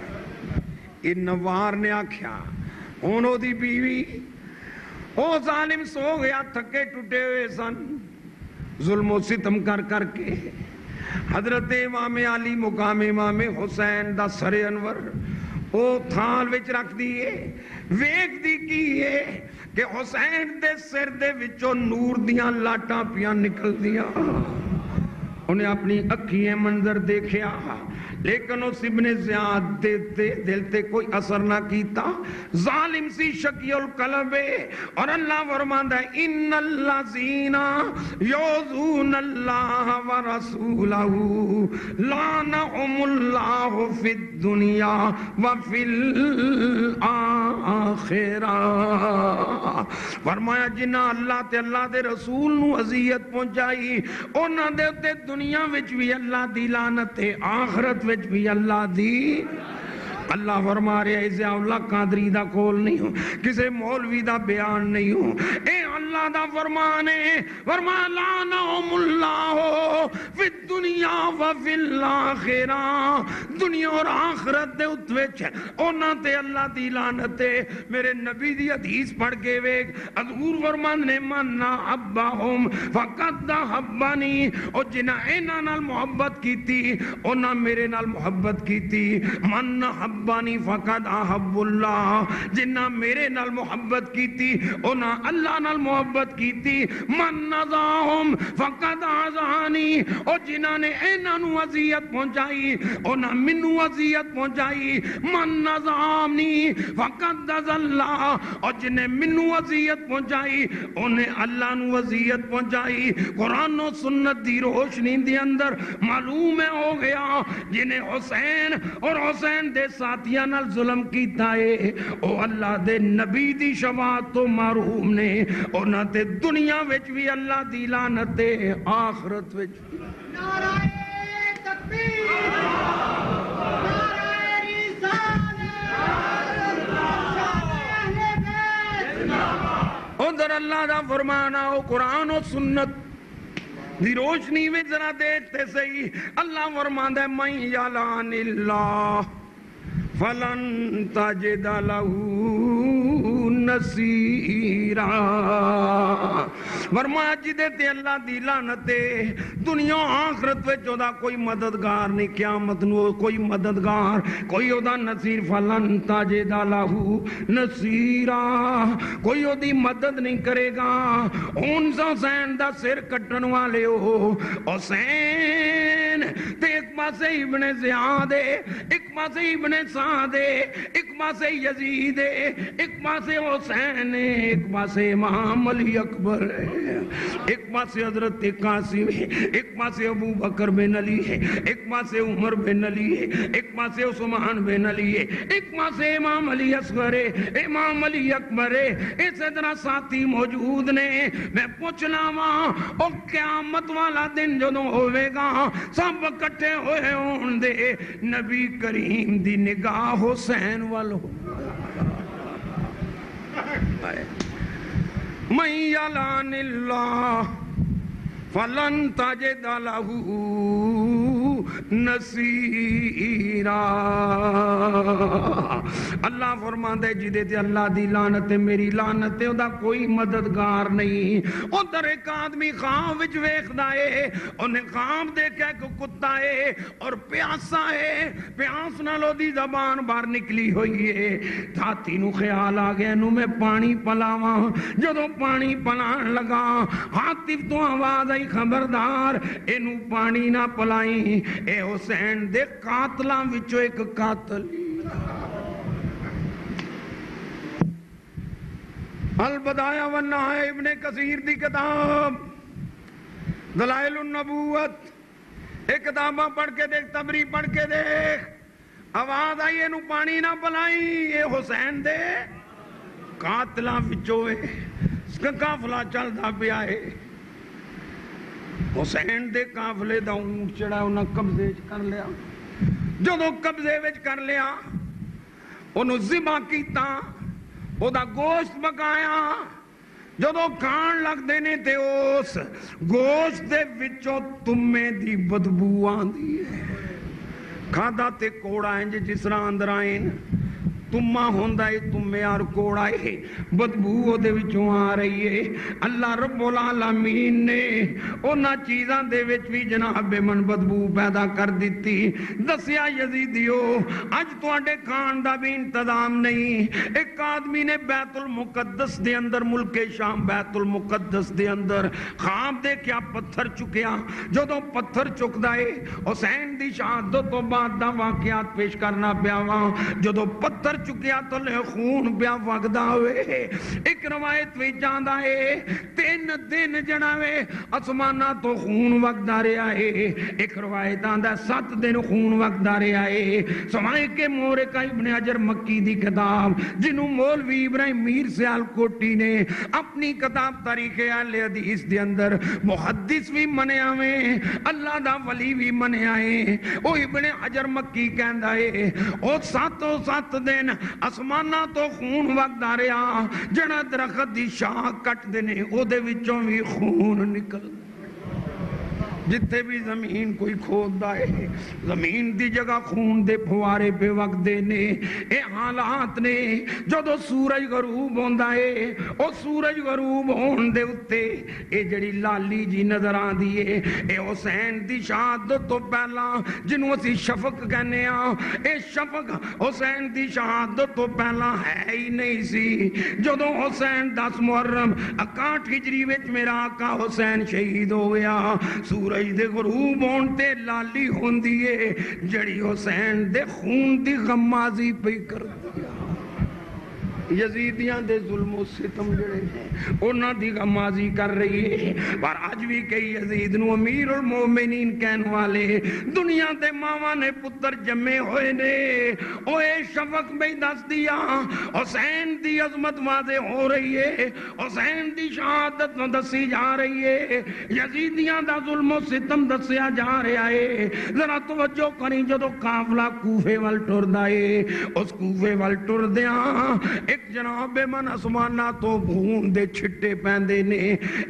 یہ نوار نے آکھیا ہن او دی بیوی او ظالم سو گیا، تھکے ٹوٹے ہوئے سن ظلم و ستم کر کر کے، حضرت امام علی مقام امام حسین دا سر انور او تھال وچ رکھ دیئے، ویکھ دی کیے کہ حسین دے سر دے وچوں نور دیاں لاٹاں پیاں نکل دیاں، انہیں اپنی اکھیں منظر دیکھیا، لیکن اس ابن زیاد دل تے کوئی اثر نہ کیتا، ظالم سی شقی القلب ہے، اور اللہ فرماندا ہے ان الذین یؤذون اللہ ورسولہ لعنہم اللہ فی الدنیا وفی الآخرہ۔ فرمایا جنہاں اللہ تے اللہ دے رسول نو اذیت پہنچائی انہاں دے تے دنیا وچ بھی اللہ دی لعنت ہے، آخرت وچ بھی اللہ دی۔ اللہ فرما رہے ہیں ضیاء اللہ قادری دا قول نہیں ہوں، کسے مولوی دا بیان نہیں ہوں، اے اللہ دا فرمان ہے، فرمان لعنہم اللہ فی الدنیا وفی الآخرہ، دنیا اور آخرت دے اتوچ اونا تے اللہ دی لعنت ہے۔ میرے نبی دی حدیث پڑھ کے ویک حضور فرمان نے من احبہم فقد احبنی، اور جنہ اینا نال محبت کی تھی اونا میرے نال محبت کی تھی، من احبانی فقد احب اللہ، جنہ میرے نال محبت کی تھی اونا اللہ نال محبت کی تھی، من نزاہم فقد آزانی، اور جنہ نے اینا نو اذیت پہنچائی اونا منو اذیت پہنچائی، من نزامنی فقد نزاللہ، اور جنہیں منو اذیت پہنچائی انہیں اللہ نو اذیت پہنچائی۔ قرآن و سنت دی روشنی دی اندر معلوم ہو گیا جنہیں حسین اور حسین دے ساتھیاں نال ظلم کیتا ہے او اللہ دے نبی دی شفاعت تو محروم نے، انہاں تے دنیا وچ بھی اللہ دی لعنت ہے، آخرت وچ بھی۔ نعرہ تکبیر، نعرہ رسالت، شان اہل بیت۔ ادھر اللہ دا فرمانا او قرآن و سنت دی روشنی میں ذرا دیکھتے صحیح، اللہ فرماندا ہے من یلعن اللہ فلن تجد لہ نصیرا، فرمایا جدے تے اللہ دی لعنت ہے دنیا آخرت وچ اودا کوئی مددگار نہیں، قیامت نو کوئی مددگار، کوئی اودا نصیر، فلن تجد لہ نصیرا، کوئی اودی مدد نہیں کرے گا۔ ان حسین دا سر کٹن والے ہو، حسین تے ایک پاسے ابن زیاد ہے، ایک پاسے ابن سعد ہے، ایک پاسے یزید ہے، ایک پاسے حسین ہے، ایک پاسے امام علی اکبر ہے، ایک پاسے حضرت قاسم ہے، ایک پاسے ابو بکر بن علی ہے، ایک پاسے عمر بن علی ہے، ایک پاسے عثمان بن علی ہے، ایک پاسے امام علی اصغر ہے، امام علی اکبر ہے، اسی طرح ساتھی موجود نے۔ میں پوچھنا وہاں اور قیامت والا دن جدوں ہوئے گا سب کٹھے ہوئے ہون دے، نبی کریم دی نگاہ حسین والو من یلعن اللہ فلن تجد لہ نصیرا۔ اللہ فرماندا ہے جدے تے اللہ دی لعنت ہے میری لعنت ہے دا کوئی مددگار نہیں۔ ادھر ایک آدمی خواب وچ ویکھدا ہے، اونے خواب دیکھا کہ کتا ہے اور پیاسا ہے، پیاس نال دی زبان باہر نکلی ہوئی ہے۔ ہاتھی نو خیال آ گیا نو میں پانی پلاواں، جدوں پانی پلان لگا ہاتھی تو آواز آئی خبردار اینو پانی نہ پلائی، اے حسین دے قاتلاں وچوں ایک قاتل۔ البدایہ والنہایہ ابن کثیر دی کتاب، دلائل النبوت، ایک کتاباں پڑھ کے دیکھ، تبری پڑھ کے دیکھ، آواز آئی اینو پانی نہ پلائی، اے حسین دے قاتلاں وچوں قافلہ چلدا پیا ہے۔ حسین دے قافلے دا اونٹ چڑھا انہاں قبضے وچ کر لیا، جدوں قبضے وچ کر لیا انہوں ذبح کیتا، او دا گوشت پکایا، جدوں کھان لگ دینے تے اس گوشت دے وچوں تمے دی بدبو آندی ہے۔ کھادا تے کوڑا ہے جس طرح اندر آئین تمہ ہوندہ ہے تمہیں اور کوڑا ہے بدبو دے وچوں آ رہی ہے۔ اللہ رب العالمین نے اونا چیزاں دے وچ بھی جناب من بدبو پیدا کر دیتی۔ دسیا یزیدیو اج تواڈے کھان دا بھی انتظام نہیں۔ ایک آدمی نے بیت المقدس دے اندر، ملک شام بیت المقدس دے اندر خواب دے کیا پتھر چکیا، جدوں پتھر چکدا ہے حسین دی شہادت تو بعد دا واقعات پیش کرنا پیا وا، جدوں پتھر چکیا تو لے خون پیا وگدا ہوئے۔ ایک روایت وچ آندا ہے 3 دن جناوے آسماناں تو خون وگدا رہیا ہے، ایک روایت آندا 7 دن خون وگدا رہیا ہے۔ سوائے کے مورکہ ابن حجر مکی دی کتاب جنوں مولوی ابراہیم میر سیال کوٹی نے اپنی کتاب تاریخ اہل حدیث دے اندر محدث بھی منیا میں، اللہ دا ولی بھی منیا ہے، او ابن حجر مکی کہندا ہے او 7 دن آسماناں تو خون وگدا رہیا، جڑا درخت دی شاخ کٹ دینے او دے وچوں بھی خون نکل، جتھے بھی زمین کوئی کھودا ہے زمین دی جگہ خون دے پھوارے پہ وقت دینے۔ اے حالات نے جدو سورج غروب ہوندا ہے او سورج غروب ہون دے اتے اے جڑی لالی جی نظر آن دیئے اے حسین دی شہادت تو پہلا جنہوں اسی شفق کہنے آ، اے شفق حسین دی شہادت تو پہلا ہے ہی نہیں سی۔ جدو حسین 10 محرم 61 ہجری وچ میرا آقا حسین شہید ہو گیا، سورج دے غروب ہون تے لالی ہوندی ہے جڑی حسین دے خون دی غمازی پہ کر دیا۔ یزیدیاں دے ظلم و ستم جڑے ہیں انہاں دی غمازی کر رہی ہے، پر آج بھی کئی یزید نو امیر المومنین کہن والے دنیا دے ماواں نے پتر جمے ہوئے نے، او اے شفق میں دس دیا حسین دی عظمت واضح ہو رہی ہے، حسین دی شہادت دسی جا رہی ہے، یزیدیاں دا ظلم و ستم دسیا جا رہا ہے۔ ذرا توجہ کریں جدو قافلہ کوفے وال ٹردا ہے، اس کوفے وال ٹردیاں ایک جناب من آسمانہ تو خون دے چھٹے پیندے نے،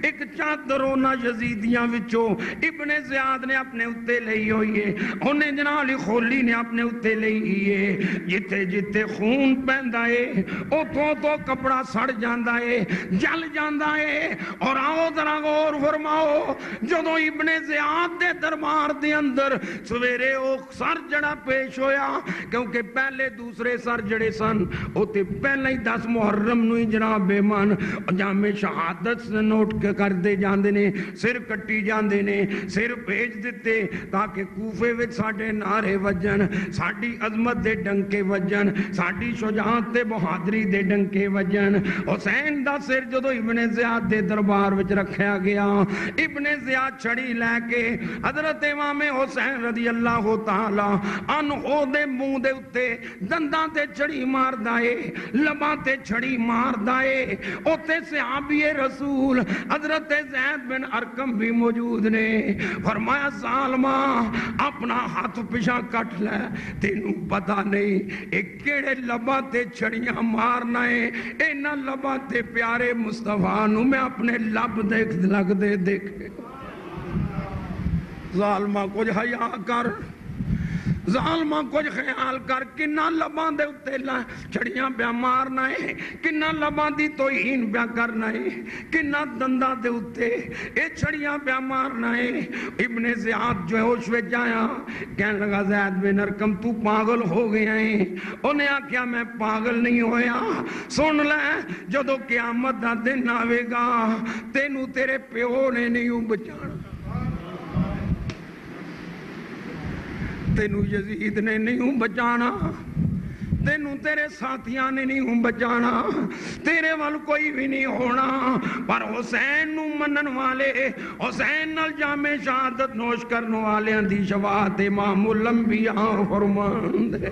ایک چادر انہاں یزیدیاں وچوں ابن زیاد نے اپنے اتے لئی ہوئی ہے، انہیں جناب علی خولی نے اپنے اتے لئی ہے، جتے جتے خون پیندا ہے اتوں تو کپڑا سڑ جاندا ہے، جل جاندا ہے۔ اور آؤ ذرا غور فرماؤ جدو ابن زیاد دے دربار دے اندر سویرے او سر جڑا پیش ہویا، کیونکہ پہلے دوسرے سر جڑے سن اوتے پہلے ہی 10 محرم نو ہی جناب ایمان جامع شہادت نوٹ کر دے جاندے نے، سر کٹی جاندے نے، سر بھیج دیتے تاکہ کوفے وچ ساڈے نعرے وجن، ساڈی عظمت دے ڈنکے وجن، ساڈی شجاعت تے بہادری دے ڈنکے وجن۔ حسین دا سر جدو ابن زیاد دے دربار وچ رکھیا گیا، ابن زیاد چھڑی لے کے حضرت امام حسین رضی اللہ تعالی عنہ دے منہ دے اتے دنداں تے چھڑی مار دائے، لباں تے چھڑی مار دائے، اوتے صحابی رسول حضرت زید بن ارقم بھی موجود نے، فرمایا ظالمہ اپنا ہاتھ پیچھے کٹ لے، تینوں پتہ نہیں ایک کیڑے لباں تے چھڑیاں مارنا ہے، اینا لباں تے پیارے مصطفیٰ نو میں اپنے لب دیکھ لگ دے دیکھے۔ ظالما کچھ حیا کر ظالما کچھ خیال کر کنا لباں دے اتے چھڑیاں پیا مارنا ہے کنا لباں دی توہین پیا کرنا ہے کنا دنداں دے اتے اے چھڑیاں پیا مارنا ہے ابن زیاد جو ہوش وچ آیا کہنے لگا زید بن ارقم تو پاگل ہو گیا ہے انہیں آکھیا میں پاگل نہیں ہویا سن لے جدو قیامت دا دن آوے گا تینوں تیرے پیو نے نہیں بچانا تینوں یزید نے نہیں بچانا تینوں تیرے ساتھیاں نے نہیں بچانا تیرے وال کوئی بھی نہیں ہونا پر حسین نو منن والے حسین نال جام شہادت نوش کرنے والے دی شفاعت امام الانبیاء فرمان دے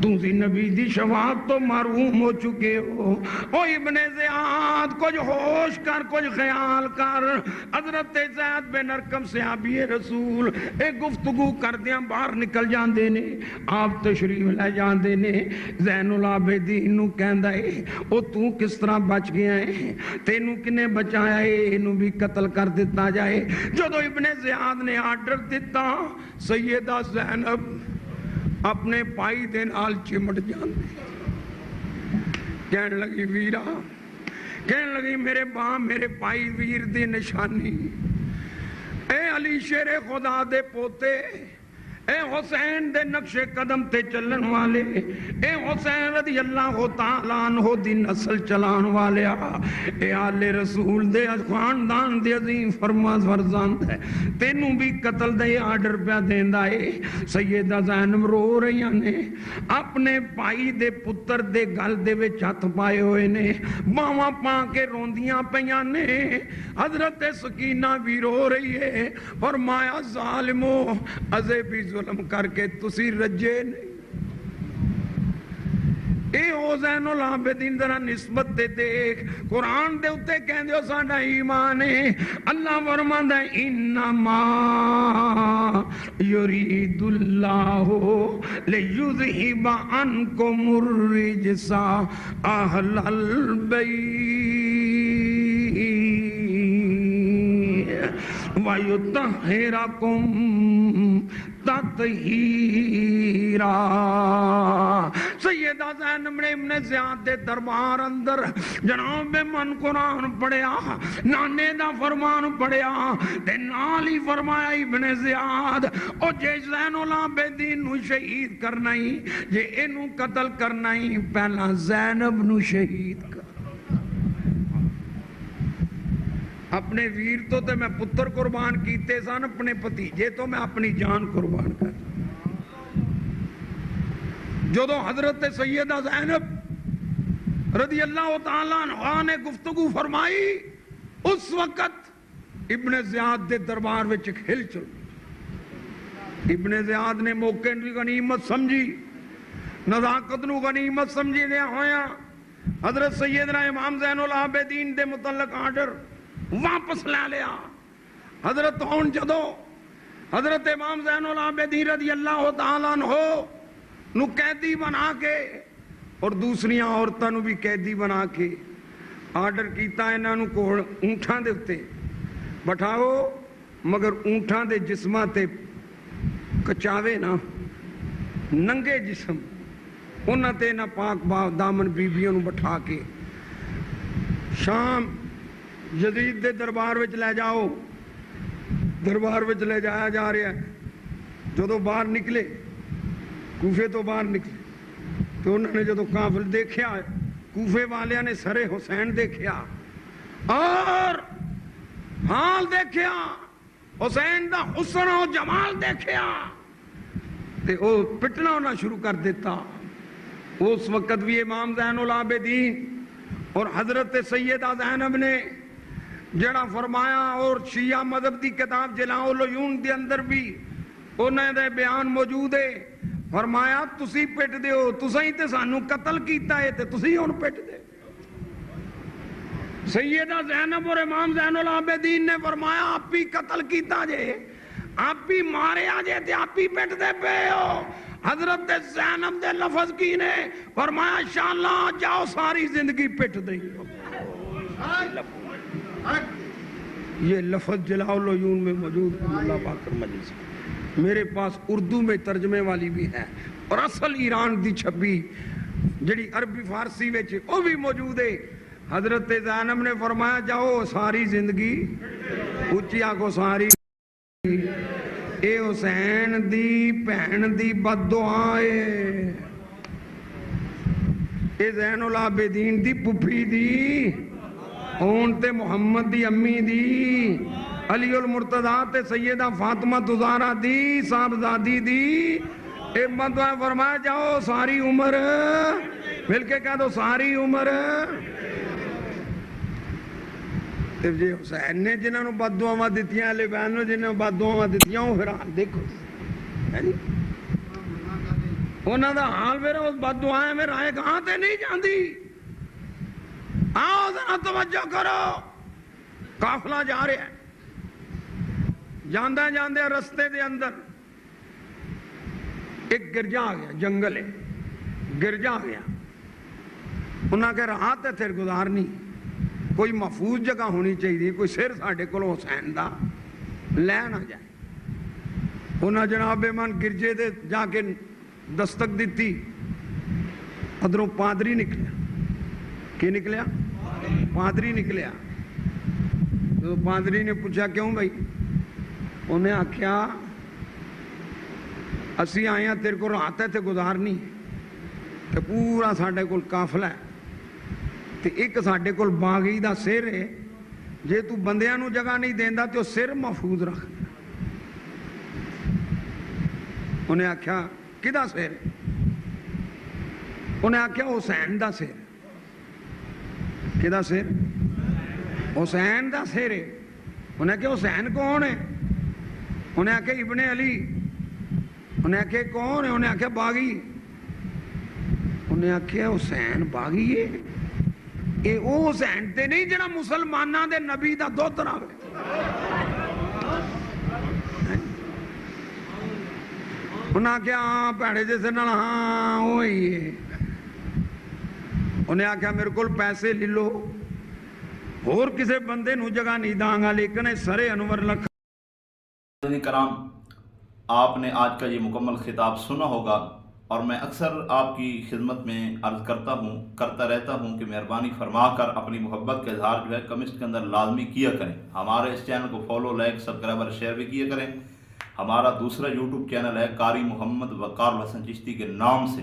تسی نبی دی شفاعت تو محروم ہو چکے ہو او ابن زیاد کچھ ہوش کر کچھ خیال کر حضرت زید بن ارقم صحابی رسول ایک گفتگو کر دیاں باہر نکل جاندے نے آپ تشریف لے جاندے نے زین العابدین نو کہندا ہے او تو کس طرح بچ گیا ہے تینوں کنے بچایا ہے اینو بھی قتل کر دیتا جائے جدو ابن زیاد نے آرڈر دیتا سیدہ زینب اپنے پائی دے نال چمٹ جاندے کہنے لگی ویرا کہنے لگی میرے باں میرے پائی ویر دی نشانی اے علی شیر خدا دے پوتے اے حسین دے نقش قدم تے چلن والے اے حسین رضی اللہ تعالیٰ عنہ دی نسل چلان والے اے آل رسول دے خاندان دے عظیم فرماز فرزند ہے تینوں بھی قتل دے آرڈر پہ دیندہ ہے سیدہ زینب رو رہی نے اپنے پائی دے پتر دے گل دے وے چت پائے ہوئے نے باواں پا کے روندیاں پیاں نے حضرت سکینہ بھی رو رہی ہے فرمایا ظالمو ازے بھی ظلم کر کے تسی رجے نہیں اے حسین العابدین ذرا نسبت دے دیکھ قرآن دے اتے کہندے ہو ساڈا ایمان ہے اللہ فرماندا ہے انما یرید اللہ لیذہب عنکم الرجس اہل البیت وَيُطَهِّرَكُمْ تَطْهِيرًا سیدہ زینب نے ابن زیاد دے دربار اندر جناب من قرآن پڑھیا نانے دا فرمان پڑھیا تے نال ہی فرمایا ابن زیاد او جے زین العابدین نو شہید کرنا ہی جے اینو قتل کرنا ہی پہلا زینب نو شہید کر اپنے ویر تو تے میں پتر قربان کیتے سن اپنے پتیجے تو میں اپنی جان قربان کر جدو حضرت سیدہ زینب رضی اللہ تعالیٰ عنہ نے گفتگو فرمائی اس وقت ابن زیاد دے دربار میں ہل چل ابن زیاد نے موقع کی غنیمت سمجھی نزاکت نو غنیمت سمجھی دیا ہویا حضرت سیدنا امام زین العابدین دے متعلق آرڈر واپس لے لیا حضرت ہون جدو حضرت امام زین العابدین رضی اللہ تعالیٰ عنہ نو قیدی بنا کے اور دوسری عورتوں نو بھی قیدی بنا کے آرڈر کیتا انہاں نو کول اونٹھاں دے اتے بٹھاؤ مگر اونٹھاں دے جسماں تے کچاوے نا ننگے جسم انہاں تے نہ پاک دامن بیبیوں نو بٹھا کے شام یزید دے دربار وچ لے جاؤ دربار وچ لے جایا جا رہا ہے جدو باہر نکلے کوفے تو باہر نکلے تو انہوں نے جدو قافل دیکھیا کوفے والیاں نے سرے حسین دیکھیا اور حال دیکھیا حسین دا حسن و جمال دیکھیا تے او پٹنا ہونا شروع کر دیتا اس وقت بھی امام زین العابدین اور حضرت سیدہ زینب نے جڑا فرمایا اور شیعہ مذہب دی کتاب جلاء العیون دے اندر بھی انہیں دے بیان موجود ہے فرمایا تسی پٹ دے ہو تسیں تے سانو قتل کیتا ہے تے تسی ہن پٹ دے سیدہ زینب اور امام زین العابدین نے فرمایا آپ ہی قتل کیتا جے آپ ہی مارے آجے تے آپ ہی پٹ دے پے ہو حضرت زینب دے لفظ کی نے فرمایا انشاءاللہ جاؤ ساری زندگی پٹ دے یہ لفظ جلاء العیون میں موجود ہے اللہ باقر مجلس، میرے پاس اردو میں ترجمے والی بھی ہے، اور اصل ایران دی چھپی جڑی عربی فارسی وچ وہ بھی موجود ہے۔ حضرت زینب نے فرمایا جاؤ ساری زندگی اچھی آگو ساری اے حسین دی بہن دی بد دعا ہے، اے زین العابدین دی پھپھی دی، ہون تے محمد دی امی دی، علی المرتضی تے سیدہ فاطمہ زہرا دی صاحبزادی دی، اے مدعا فرمایا جاؤ ساری عمر، مل کے کہہ دو ساری عمر۔ تے جی حسین نے جنہوں نے بد دعاواں دتیاں، علی بہن نے جنہوں نے بد دعاواں دتیاں، وہ پھر دیکھو انہاں دا حال پھر اس بد دعائیں میں رائے کہاں تے نہیں جاندی۔ آؤ ذرا توجہ کرو، قافلہ جا رہا ہے، جاندہ جاندے رستے دے اندر ایک گرجا آ گیا، جنگل ہے، گرجا آ گیا، انہاں کہ رات ہے تھر گزارنی، کوئی محفوظ جگہ ہونی چاہیے، کوئی سر ساڑھے کو حسین دا لے نہ جائے۔ انہاں جناب ایمان گرجے دے جا کے دستک دیتی، ادھروں پادری نکلیا، کی نکلیا؟ پادری نکلیا۔ تو پادری نے پوچھا کیوں بھائی؟ انہیں آکھیا اسی آئے ہیں تیرے کو رات ہے تے گزارنی، تے پورا ساڑھے کول قافلہ ہے، تے ایک ساڑھے کول باغی دا سر ہے، جے تو بندیاں نو جگہ نہیں دیندہ تے وہ سر محفوظ رکھ۔ انہیں آکھیا کدھا سر؟ انہیں آکھیا حسین دا سر۔ کدھا سر؟ حسین دا سر ہے۔ انہیں آکھیا حسین کون ہے؟ انہیں آکھیا ابن علی۔ انہیں آکھیا کون ہے؟ انہیں آکھیا باغی۔ انہیں آکھیا حسین باغی ہے؟ اے او حسین تے نہیں جڑا مسلمانہ دے نبی دا دوترا ہے۔ انہیں آکھیا ہاں پیڑے جیسے نال ہاں وہی ہے۔ انہیں آکھیا میرے کول پیسے لے لو، اور کسے بندے نو جگہ نہیں داں گا، لیکن سر انور لکھ۔ کرام، آپ نے آج کا یہ مکمل خطاب سنا ہوگا، اور میں اکثر آپ کی خدمت میں عرض کرتا رہتا ہوں کہ مہربانی فرما کر اپنی محبت کا اظہار جو ہے کمنٹس کے اندر لازمی کیا کریں۔ ہمارے اس چینل کو فالو، لائک، سبسکرائب اور شیئر بھی کیا کریں۔ ہمارا دوسرا یوٹیوب چینل ہے قاری محمد وقار الحسن چشتی کے نام سے،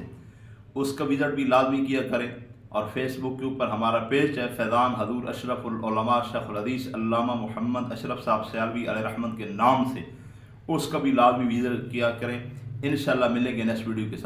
اس کا وزٹ بھی لازمی کیا کریں۔ اور فیس بک کے اوپر ہمارا پیج ہے فیضان حضور اشرف العلماء شیخ الحدیث علامہ محمد اشرف صاحب سیالوی علیہ رحمت کے نام سے، اس کا بھی لازمی وزٹ کیا کریں۔ انشاءاللہ ملیں گے نیکسٹ ویڈیو کے ساتھ۔